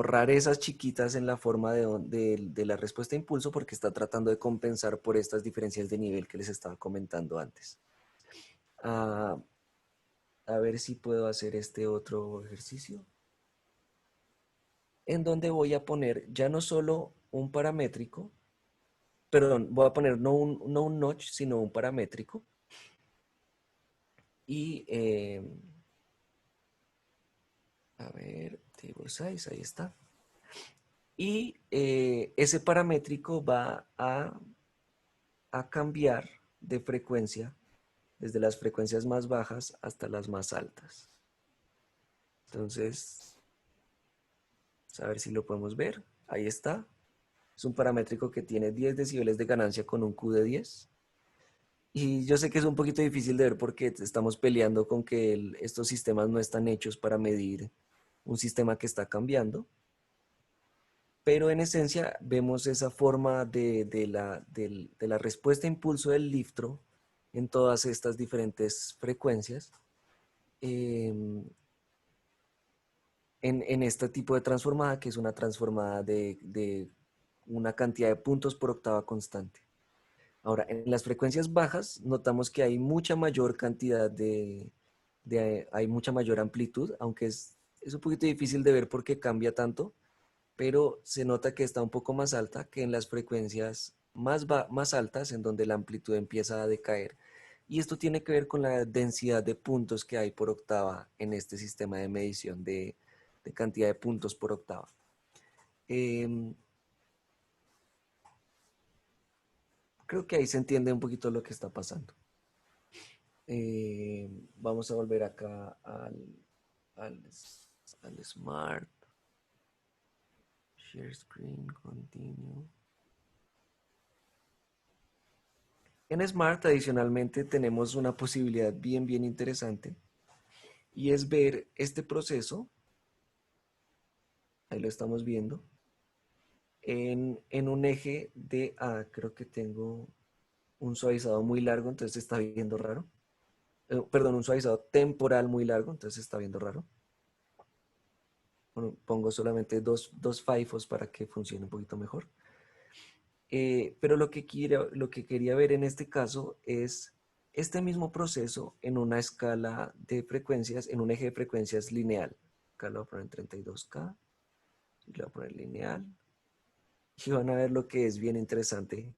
S1: rarezas chiquitas en la forma de la respuesta a impulso porque está tratando de compensar por estas diferencias de nivel que les estaba comentando antes. Ah, a ver si puedo hacer este otro ejercicio, en donde voy a poner ya no solo un paramétrico, perdón, voy a poner no un notch, sino un paramétrico. Y, a ver, table size, ahí está. Y ese paramétrico va a cambiar de frecuencia desde las frecuencias más bajas hasta las más altas. Entonces, a ver si lo podemos ver. Ahí está. Es un paramétrico que tiene 10 decibeles de ganancia con un Q de 10. Y yo sé que es un poquito difícil de ver porque estamos peleando con que estos sistemas no están hechos para medir un sistema que está cambiando. Pero en esencia vemos esa forma de la respuesta a impulso del liftro en todas estas diferentes frecuencias. En este tipo de transformada, que es una transformada de una cantidad de puntos por octava constante. Ahora, en las frecuencias bajas notamos que hay mucha mayor cantidad hay mucha mayor amplitud, aunque es un poquito difícil de ver porque cambia tanto, pero se nota que está un poco más alta que en las frecuencias más altas, en donde la amplitud empieza a decaer. Y esto tiene que ver con la densidad de puntos que hay por octava en este sistema de medición de cantidad de puntos por octava. Em, Creo que ahí se entiende un poquito lo que está pasando. Vamos a volver acá al, al Smart. Share screen, continue. En Smart, adicionalmente, tenemos una posibilidad bien interesante y es ver este proceso, ahí lo estamos viendo, en un eje de, creo que tengo un suavizado muy largo, entonces se está viendo raro. Perdón, un suavizado temporal muy largo, entonces se está viendo raro. Bueno, pongo solamente dos FIFOs para que funcione un poquito mejor. Pero lo que quería ver en este caso es este mismo proceso en una escala de frecuencias, en un eje de frecuencias lineal. Acá lo voy a poner en 32K y lo voy a poner lineal. Y van a ver lo que es bien interesante,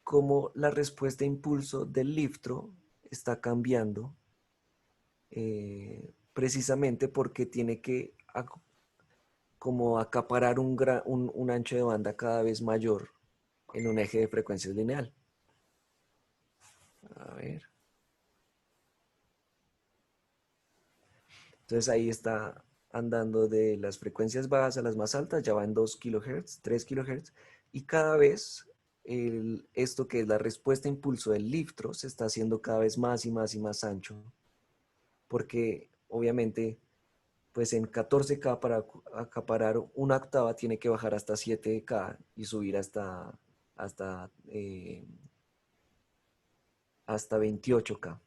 S1: cómo la respuesta a impulso del liftro está cambiando precisamente porque tiene que como acaparar un ancho de banda cada vez mayor en un eje de frecuencias lineal. A ver. Entonces ahí está andando de las frecuencias bajas a las más altas, ya va en 2 kHz, 3 kHz, y cada vez esto que es la respuesta a impulso del liftro se está haciendo cada vez más y más y más ancho, porque obviamente pues en 14K para acaparar una octava tiene que bajar hasta 7K y subir hasta 28K.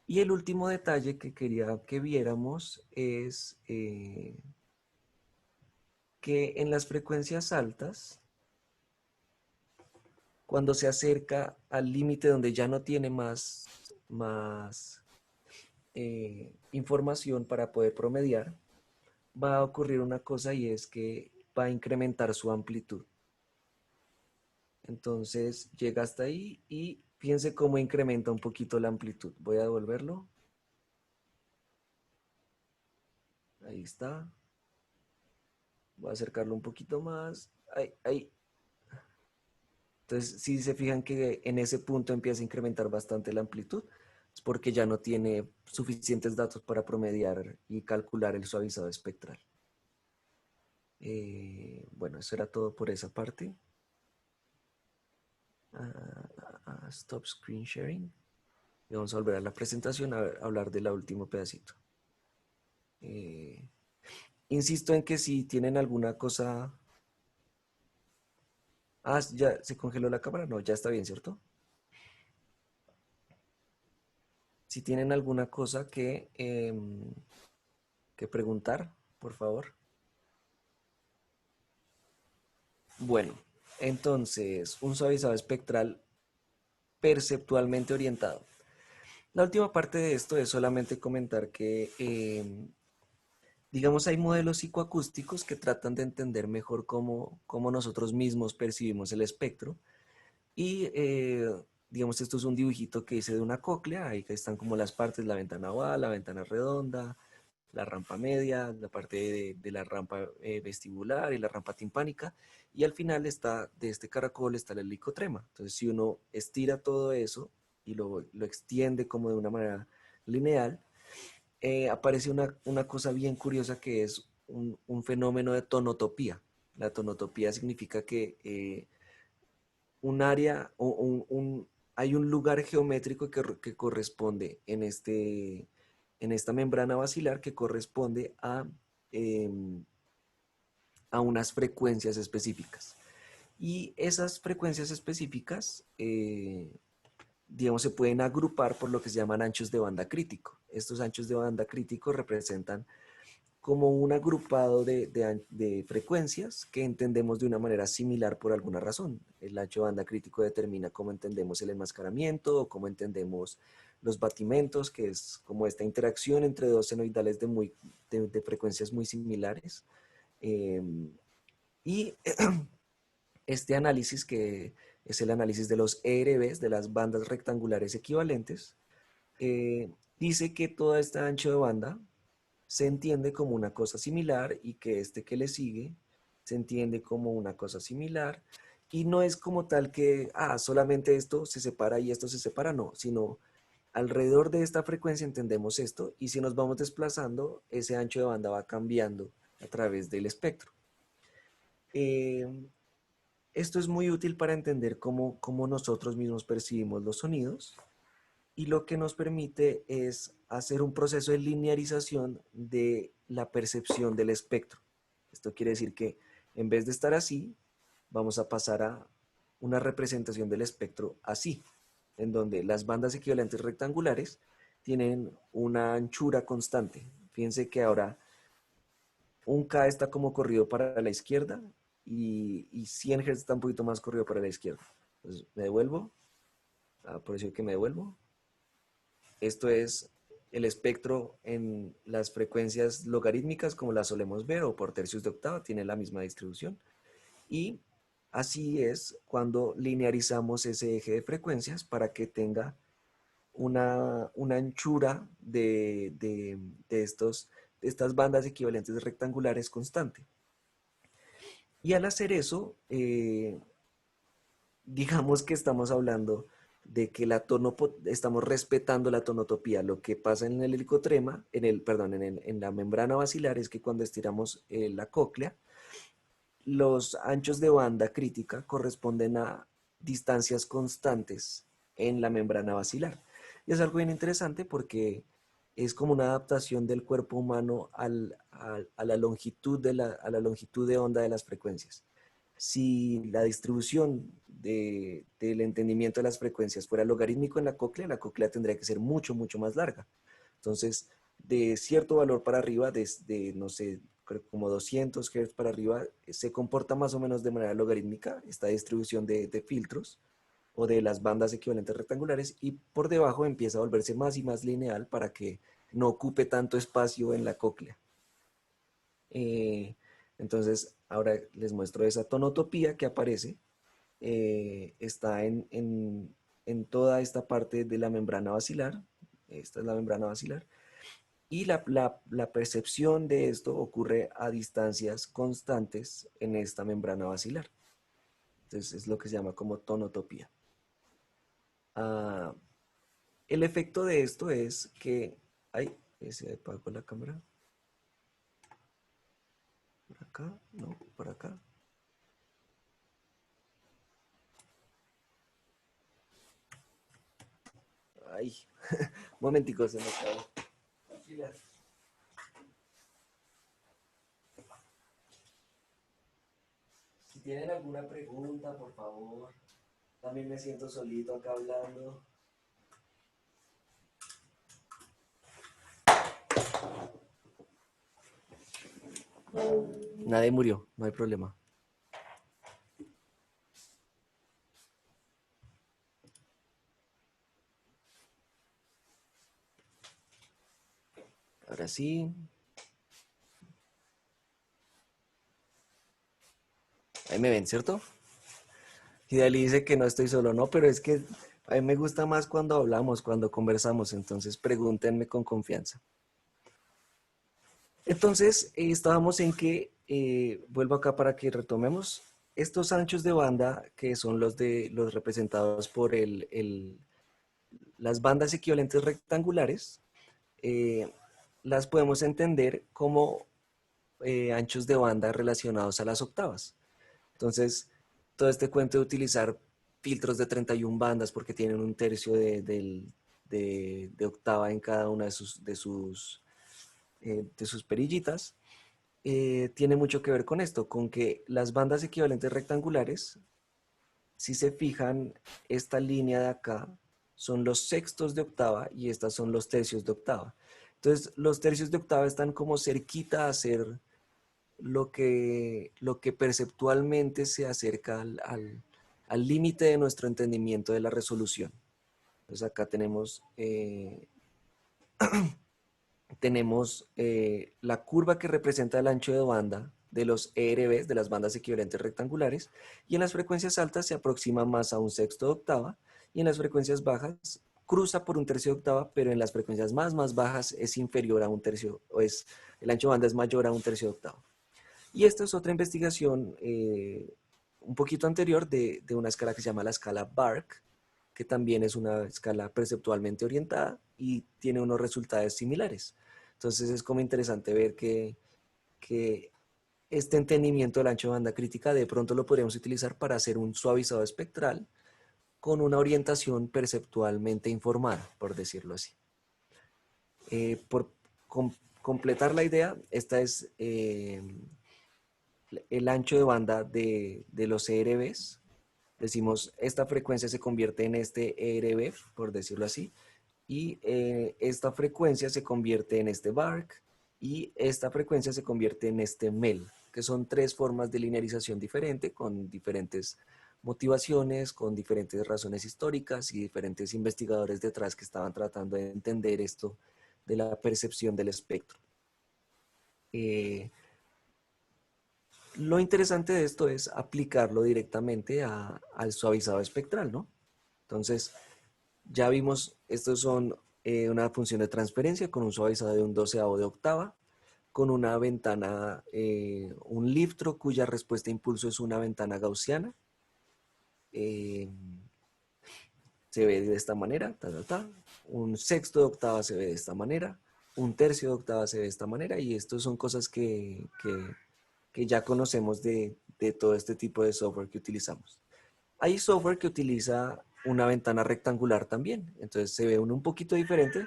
S1: Y el último detalle que quería que viéramos es que en las frecuencias altas, cuando se acerca al límite donde ya no tiene más información para poder promediar, va a ocurrir una cosa y es que va a incrementar su amplitud. Entonces llega hasta ahí y fíjense cómo incrementa un poquito la amplitud. Voy a devolverlo. Ahí está. Voy a acercarlo un poquito más. Ahí, ahí. Entonces, si se fijan que en ese punto empieza a incrementar bastante la amplitud, es porque ya no tiene suficientes datos para promediar y calcular el suavizado espectral. Bueno, eso era todo por esa parte. Stop screen sharing. Y vamos a volver a la presentación a hablar del último pedacito. Insisto en que si tienen alguna cosa... ¿Ya se congeló la cámara? No, ya está bien, ¿cierto? Si tienen alguna cosa que preguntar, por favor. Bueno, entonces, un suavizado espectral perceptualmente orientado. La última parte de esto es solamente comentar que, digamos, hay modelos psicoacústicos que tratan de entender mejor cómo nosotros mismos percibimos el espectro. Y, digamos, esto es un dibujito que hice de una cóclea. Ahí están como las partes, la ventana oval, la ventana redonda, la rampa media, la parte de la rampa vestibular y la rampa timpánica. Y al final está, de este caracol está el helicotrema. Entonces, si uno estira todo eso y lo extiende como de una manera lineal, aparece una cosa bien curiosa que es un fenómeno de tonotopía. La tonotopía significa que un área o hay un lugar geométrico que corresponde en esta membrana basilar que corresponde a unas frecuencias específicas. Y esas frecuencias específicas, digamos, se pueden agrupar por lo que se llaman anchos de banda crítico. Estos anchos de banda crítico representan como un agrupado de frecuencias que entendemos de una manera similar por alguna razón. El ancho de banda crítico determina cómo entendemos el enmascaramiento o cómo entendemos los batimentos, que es como esta interacción entre dos senoidales de frecuencias muy similares. Eh, y este análisis, que es el análisis de los ERBs, de las bandas rectangulares equivalentes, dice que todo este ancho de banda se entiende como una cosa similar y que este que le sigue se entiende como una cosa similar, y no es como tal que solamente esto se separa y esto se separa, no, sino alrededor de esta frecuencia entendemos esto, y si nos vamos desplazando, ese ancho de banda va cambiando a través del espectro. Eh, Esto es muy útil para entender cómo nosotros mismos percibimos los sonidos, y lo que nos permite es hacer un proceso de linearización de la percepción del espectro. Esto quiere decir que en vez de estar así, vamos a pasar a una representación del espectro así, en donde las bandas equivalentes rectangulares tienen una anchura constante. Fíjense que ahora un K está como corrido para la izquierda y 100 Hz está un poquito más corrido para la izquierda. Entonces me devuelvo, por eso que me devuelvo. Esto es el espectro en las frecuencias logarítmicas, como las solemos ver, o por tercios de octava, tiene la misma distribución. Y así es cuando linearizamos ese eje de frecuencias para que tenga una anchura de estas bandas equivalentes rectangulares constante. Y al hacer eso, digamos que estamos hablando de que estamos respetando la tonotopía. Lo que pasa en el helicotrema, perdón, en la membrana basilar, es que cuando estiramos la cóclea, los anchos de banda crítica corresponden a distancias constantes en la membrana basilar. Y es algo bien interesante porque es como una adaptación del cuerpo humano a la longitud a la longitud de onda de las frecuencias. Si la distribución del entendimiento de las frecuencias fuera logarítmico en la cóclea tendría que ser mucho, mucho más larga. Entonces, de cierto valor para arriba, desde, no sé, como 200 Hz para arriba, se comporta más o menos de manera logarítmica esta distribución de filtros o de las bandas equivalentes rectangulares, y por debajo empieza a volverse más y más lineal para que no ocupe tanto espacio en la cóclea. Eh, entonces, ahora les muestro esa tonotopía que aparece. Está en toda esta parte de la membrana basilar. Esta es la membrana basilar. Y la percepción de esto ocurre a distancias constantes en esta membrana basilar. Entonces, es lo que se llama como tonotopía. Ah, el efecto de esto es que... Ay, se apagó la cámara. Por acá, no, por acá. Ay, momentico, se me acabó. Si tienen alguna pregunta, por favor. También me siento solito acá hablando. Nadie murió, no hay problema. Ahora sí. Ahí me ven, ¿cierto? Y Dali dice que no estoy solo, no, pero es que a mí me gusta más cuando hablamos, cuando conversamos, entonces pregúntenme con confianza. Entonces, estábamos en que, vuelvo acá para que retomemos, estos anchos de banda, que son los de los representados por las bandas equivalentes rectangulares, eh, las podemos entender como anchos de banda relacionados a las octavas. Entonces, todo este cuento de utilizar filtros de 31 bandas porque tienen un tercio de octava en cada una de sus perillitas, tiene mucho que ver con esto, con que las bandas equivalentes rectangulares, si se fijan, esta línea de acá son los sextos de octava y estas son los tercios de octava. Entonces, los tercios de octava están como cerquita a ser lo que perceptualmente se acerca al límite de nuestro entendimiento de la resolución. Entonces acá tenemos la curva que representa el ancho de banda de los ERBs, de las bandas equivalentes rectangulares, y en las frecuencias altas se aproxima más a un sexto de octava, y en las frecuencias bajas cruza por un tercio de octava, pero en las frecuencias más bajas es inferior a un tercio, el ancho de banda es mayor a un tercio de octava. Y esta es otra investigación un poquito anterior de una escala que se llama la escala Bark, que también es una escala perceptualmente orientada y tiene unos resultados similares. Entonces es como interesante ver que este entendimiento del ancho de banda crítica de pronto lo podríamos utilizar para hacer un suavizado espectral con una orientación perceptualmente informada, por decirlo así. Por completar la idea, esta es el ancho de banda de los ERBs. Decimos, esta frecuencia se convierte en este ERB, por decirlo así, y esta frecuencia se convierte en este BARC, y esta frecuencia se convierte en este MEL, que son tres formas de linearización diferente, con diferentes motivaciones, con diferentes razones históricas y diferentes investigadores detrás que estaban tratando de entender esto de la percepción del espectro. Lo interesante de esto es aplicarlo directamente al suavizado espectral, ¿no? Entonces, ya vimos, estos son una función de transferencia con un suavizado de un doceavo de octava, con una ventana, un liftro cuya respuesta a impulso es una ventana gaussiana. Eh, Se ve de esta manera, un sexto de octava se ve de esta manera, un tercio de octava se ve de esta manera, y estas son cosas que ya conocemos de todo este tipo de software que utilizamos. Hay software que utiliza una ventana rectangular también, entonces se ve un poquito diferente.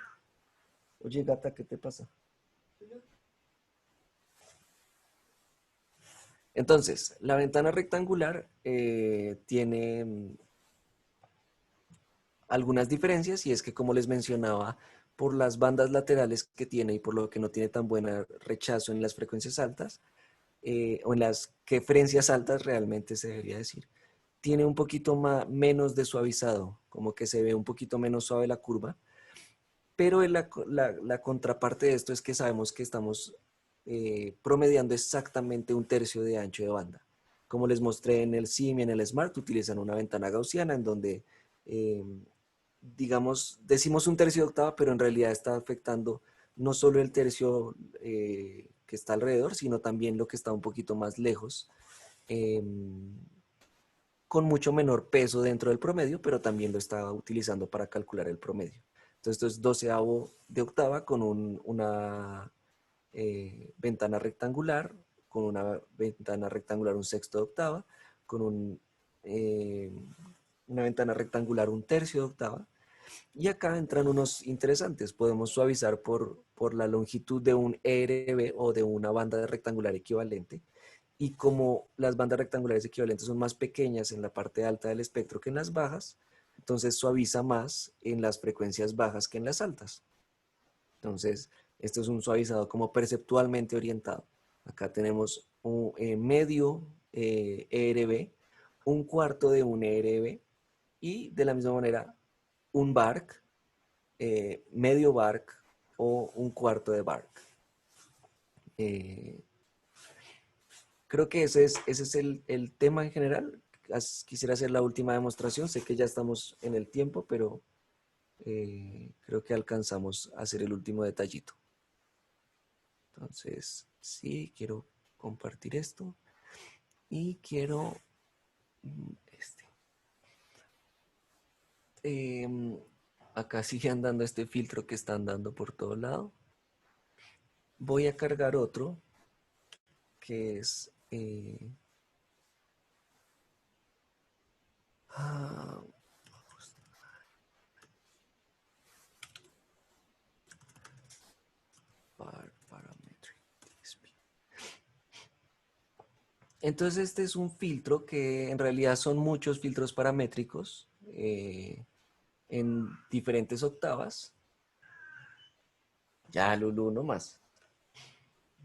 S1: Oye, gata, ¿qué te pasa? Entonces, la ventana rectangular tiene algunas diferencias, y es que, como les mencionaba, por las bandas laterales que tiene y por lo que no tiene tan buen rechazo en las frecuencias altas, o en las frecuencias altas realmente se debería decir, tiene un poquito menos de suavizado, como que se ve un poquito menos suave la curva, pero la contraparte de esto es que sabemos que estamos promediando exactamente un tercio de ancho de banda. Como les mostré en el SIM y en el SMART, utilizan una ventana gaussiana en donde, eh, digamos, decimos un tercio de octava, pero en realidad está afectando no solo el tercio que está alrededor, sino también lo que está un poquito más lejos, eh, con mucho menor peso dentro del promedio, pero también lo está utilizando para calcular el promedio. Entonces, esto es doceavo de octava con una ventana rectangular, con una ventana rectangular un sexto de octava, con eh, una ventana rectangular un tercio de octava. Y acá entran unos interesantes. Podemos suavizar por la longitud de un ERB o de una banda rectangular equivalente. Y como las bandas rectangulares equivalentes son más pequeñas en la parte alta del espectro que en las bajas, entonces suaviza más en las frecuencias bajas que en las altas. Entonces, esto es un suavizado como perceptualmente orientado. Acá tenemos un medio ERB, un cuarto de un ERB y de la misma manera un bark, medio bark o un cuarto de bark. Eh, Creo que ese es el tema en general. Quisiera hacer la última demostración. Sé que ya estamos en el tiempo, pero creo que alcanzamos a hacer el último detallito. Entonces, sí, quiero compartir esto y quiero este. Em, Acá sigue andando este filtro que está andando por todo lado. Voy a cargar otro que es ah, parametric DSP. Entonces este es un filtro que en realidad son muchos filtros paramétricos en diferentes octavas. Ya, Lulu, no más.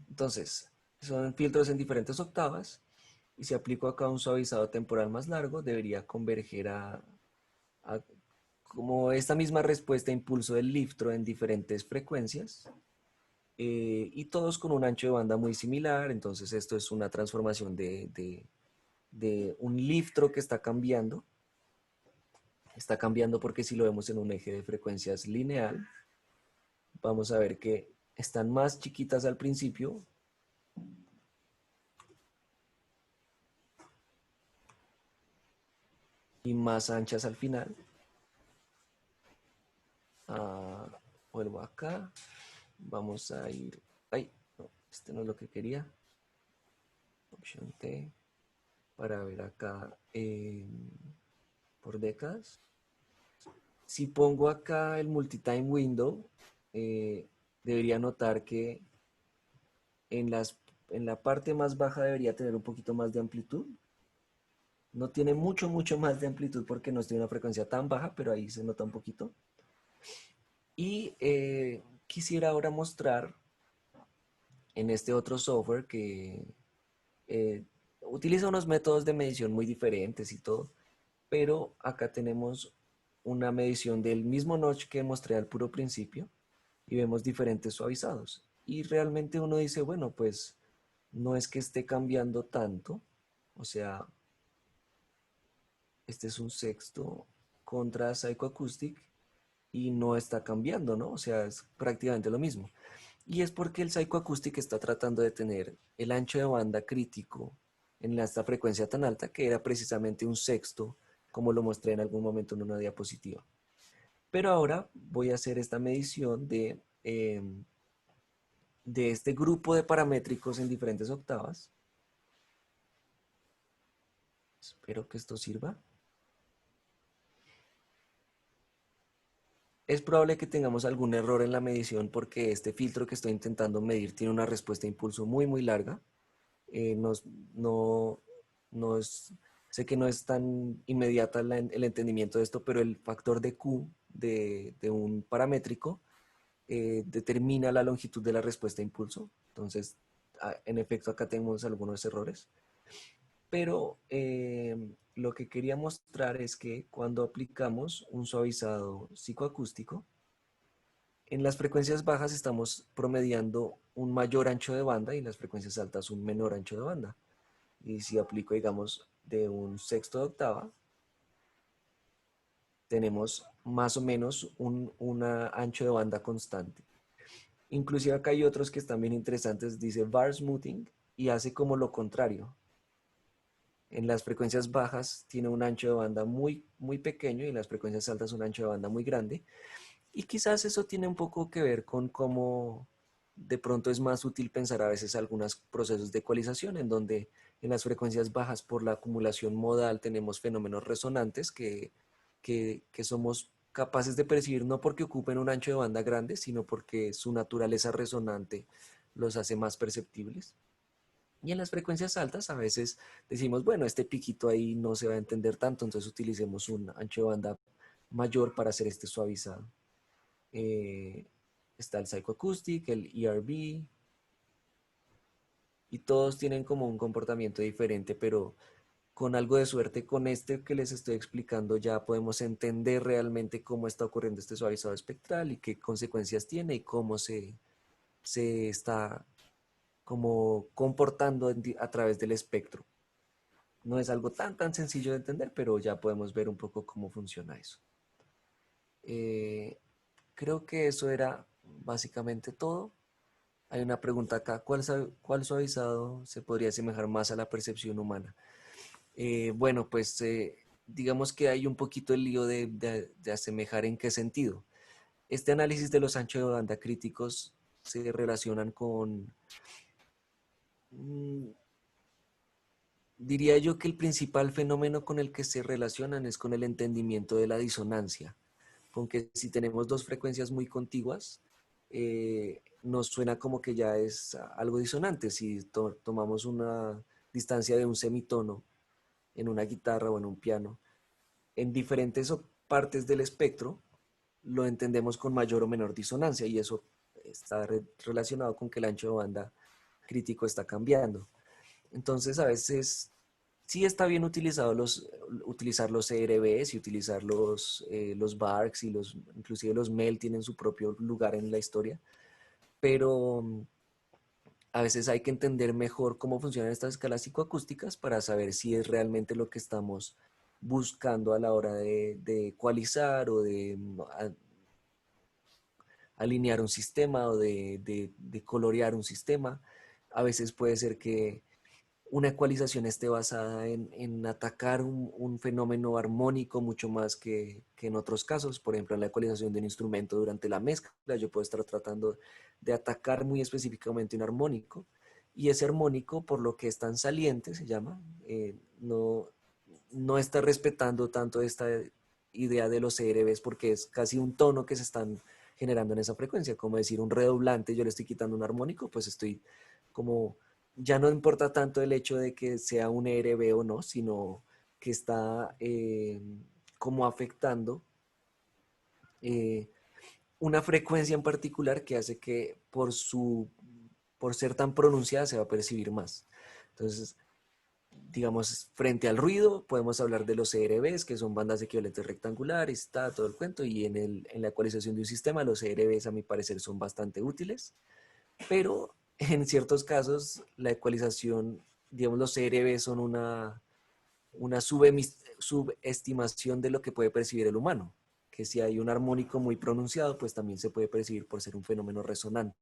S1: Entonces, son filtros en diferentes octavas y si aplico acá un suavizado temporal más largo, debería converger a como esta misma respuesta a impulso del liftro en diferentes frecuencias y todos con un ancho de banda muy similar. Entonces esto es una transformación de un liftro que está cambiando. Está cambiando porque si lo vemos en un eje de frecuencias lineal, vamos a ver que están más chiquitas al principio y más anchas al final. Vuelvo acá, vamos a ir, ay, no, este no es lo que quería, opción T, para ver acá por décadas. Si pongo acá el multitime window, debería notar que en, en la parte más baja debería tener un poquito más de amplitud. No tiene mucho más de amplitud porque no estoy en una frecuencia tan baja, pero ahí se nota un poquito. Y quisiera ahora mostrar en este otro software que eh, utiliza unos métodos de medición muy diferentes y todo, pero acá tenemos una medición del mismo notch que mostré al puro principio y vemos diferentes suavizados. Y realmente uno dice, bueno, pues no es que esté cambiando tanto, o sea, este es un sexto contra Psychoacoustic y no está cambiando, ¿no? O sea, es prácticamente lo mismo. Y es porque el Psychoacoustic está tratando de tener el ancho de banda crítico en esta frecuencia tan alta que era precisamente un sexto, como lo mostré en algún momento en una diapositiva. Pero ahora voy a hacer esta medición de este grupo de paramétricos en diferentes octavas. Espero que esto sirva. Es probable que tengamos algún error en la medición porque este filtro que estoy intentando medir tiene una respuesta de impulso muy larga. No, no, no es, sé que no es tan inmediata el entendimiento de esto, pero el factor de Q de un paramétrico determina la longitud de la respuesta de impulso. Entonces, en efecto, acá tenemos algunos errores. Pero lo que quería mostrar es que cuando aplicamos un suavizado psicoacústico, en las frecuencias bajas estamos promediando un mayor ancho de banda y en las frecuencias altas un menor ancho de banda. Y si aplico, digamos, de un sexto de octava, tenemos más o menos un ancho de banda constante. Inclusive acá hay otros que están bien interesantes, dice bar smoothing y hace como lo contrario. En las frecuencias bajas tiene un ancho de banda muy pequeño y en las frecuencias altas un ancho de banda muy grande. Y quizás eso tiene un poco que ver con cómo de pronto es más útil pensar a veces algunos procesos de ecualización en donde en las frecuencias bajas por la acumulación modal tenemos fenómenos resonantes que somos capaces de percibir no porque ocupen un ancho de banda grande, sino porque su naturaleza resonante los hace más perceptibles. Y en las frecuencias altas a veces decimos, bueno, este piquito ahí no se va a entender tanto, entonces utilicemos un ancho de banda mayor para hacer este suavizado. Eh, Está el Psychoacoustic, el ERB, y todos tienen como un comportamiento diferente, pero con algo de suerte, con este que les estoy explicando, ya podemos entender realmente cómo está ocurriendo este suavizado espectral y qué consecuencias tiene y cómo se está como comportando a través del espectro. No es algo tan sencillo de entender, pero ya podemos ver un poco cómo funciona eso. Eh, Creo que eso era básicamente todo. Hay una pregunta acá, ¿cuál suavizado se podría asemejar más a la percepción humana? Bueno, pues digamos que hay un poquito el lío de asemejar en qué sentido. Este análisis de los anchos de banda críticos se relacionan con, mm, diría yo que el principal fenómeno con el que se relacionan es con el entendimiento de la disonancia, con que si tenemos dos frecuencias muy contiguas, nos suena como que ya es algo disonante. Si tomamos una distancia de un semitono en una guitarra o en un piano, en diferentes partes del espectro, lo entendemos con mayor o menor disonancia y eso está relacionado con que el ancho de banda crítico está cambiando. Entonces, a veces sí está bien utilizar los ERBs y utilizar los BARCs y inclusive los MEL tienen su propio lugar en la historia, pero a veces hay que entender mejor cómo funcionan estas escalas psicoacústicas para saber si es realmente lo que estamos buscando a la hora de ecualizar o de alinear un sistema o de colorear un sistema. A veces puede ser que una ecualización esté basada en atacar un fenómeno armónico mucho más que en otros casos. Por ejemplo, en la ecualización de un instrumento durante la mezcla, yo puedo estar tratando de atacar muy específicamente un armónico. Y ese armónico, por lo que es tan saliente, se llama, no está respetando tanto esta idea de los ERBs porque es casi un tono que se están generando en esa frecuencia, como decir un redoblante, yo le estoy quitando un armónico, pues estoy como, ya no importa tanto el hecho de que sea un ERB o no, sino que está como afectando eh, una frecuencia en particular que hace que por ser tan pronunciada se va a percibir más. Entonces, digamos, frente al ruido, podemos hablar de los ERBs, que son bandas equivalentes rectangulares, está todo el cuento, y en la ecualización de un sistema, los ERBs a mi parecer son bastante útiles, pero en ciertos casos la ecualización, digamos, los ERBs son una subestimación de lo que puede percibir el humano, que si hay un armónico muy pronunciado, pues también se puede percibir por ser un fenómeno resonante.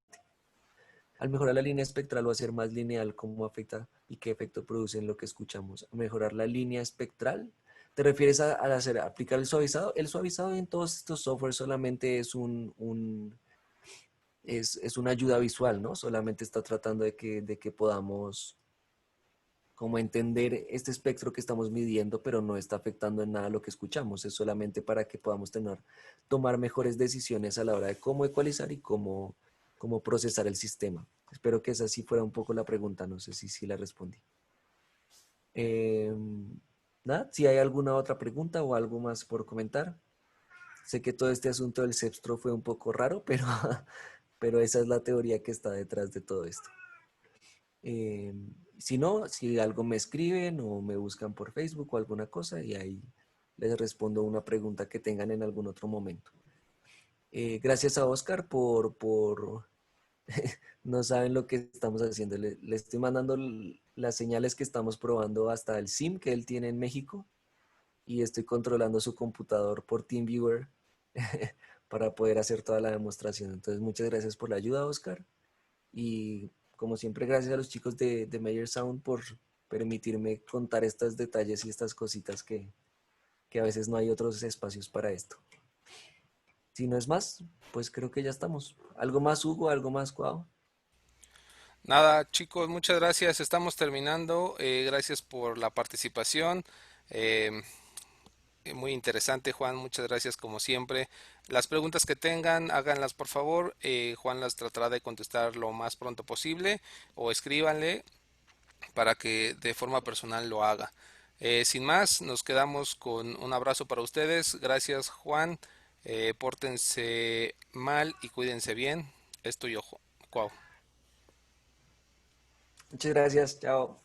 S1: Al mejorar la línea espectral o hacer más lineal, ¿cómo afecta y qué efecto produce en lo que escuchamos? Mejorar la línea espectral. ¿Te refieres a aplicar el suavizado? El suavizado en todos estos softwares solamente es una ayuda visual, ¿no? Solamente está tratando de que podamos como entender este espectro que estamos midiendo, pero no está afectando en nada lo que escuchamos. Es solamente para que podamos tomar mejores decisiones a la hora de cómo ecualizar y cómo procesar el sistema. Espero que esa sí fuera un poco la pregunta, no sé si sí la respondí. Eh, Nada, si hay alguna otra pregunta o algo más por comentar. Sé que todo este asunto del CEPSTRO fue un poco raro, pero, pero esa es la teoría que está detrás de todo esto. Eh, si no, si algo me escriben o me buscan por Facebook o alguna cosa y ahí les respondo una pregunta que tengan en algún otro momento. Gracias a Oscar no saben lo que estamos haciendo. Le estoy mandando las señales que estamos probando hasta el SIM que él tiene en México y estoy controlando su computador por TeamViewer para poder hacer toda la demostración. Entonces, muchas gracias por la ayuda, Oscar. Y como siempre, gracias a los chicos de Meyer Sound por permitirme contar estos detalles y estas cositas que a veces no hay otros espacios para esto. Si no es más, pues creo que ya estamos. ¿Algo más, Hugo? ¿Algo más, Cuau?
S3: Nada, chicos, muchas gracias. Estamos terminando. Gracias por la participación. Eh, Muy interesante, Juan. Muchas gracias como siempre. Las preguntas que tengan, háganlas por favor. Juan las tratará de contestar lo más pronto posible o escríbanle para que de forma personal lo haga. Sin más, nos quedamos con un abrazo para ustedes. Gracias, Juan. Pórtense mal y cuídense bien. Esto yo, Cuau.
S1: Muchas gracias, chao.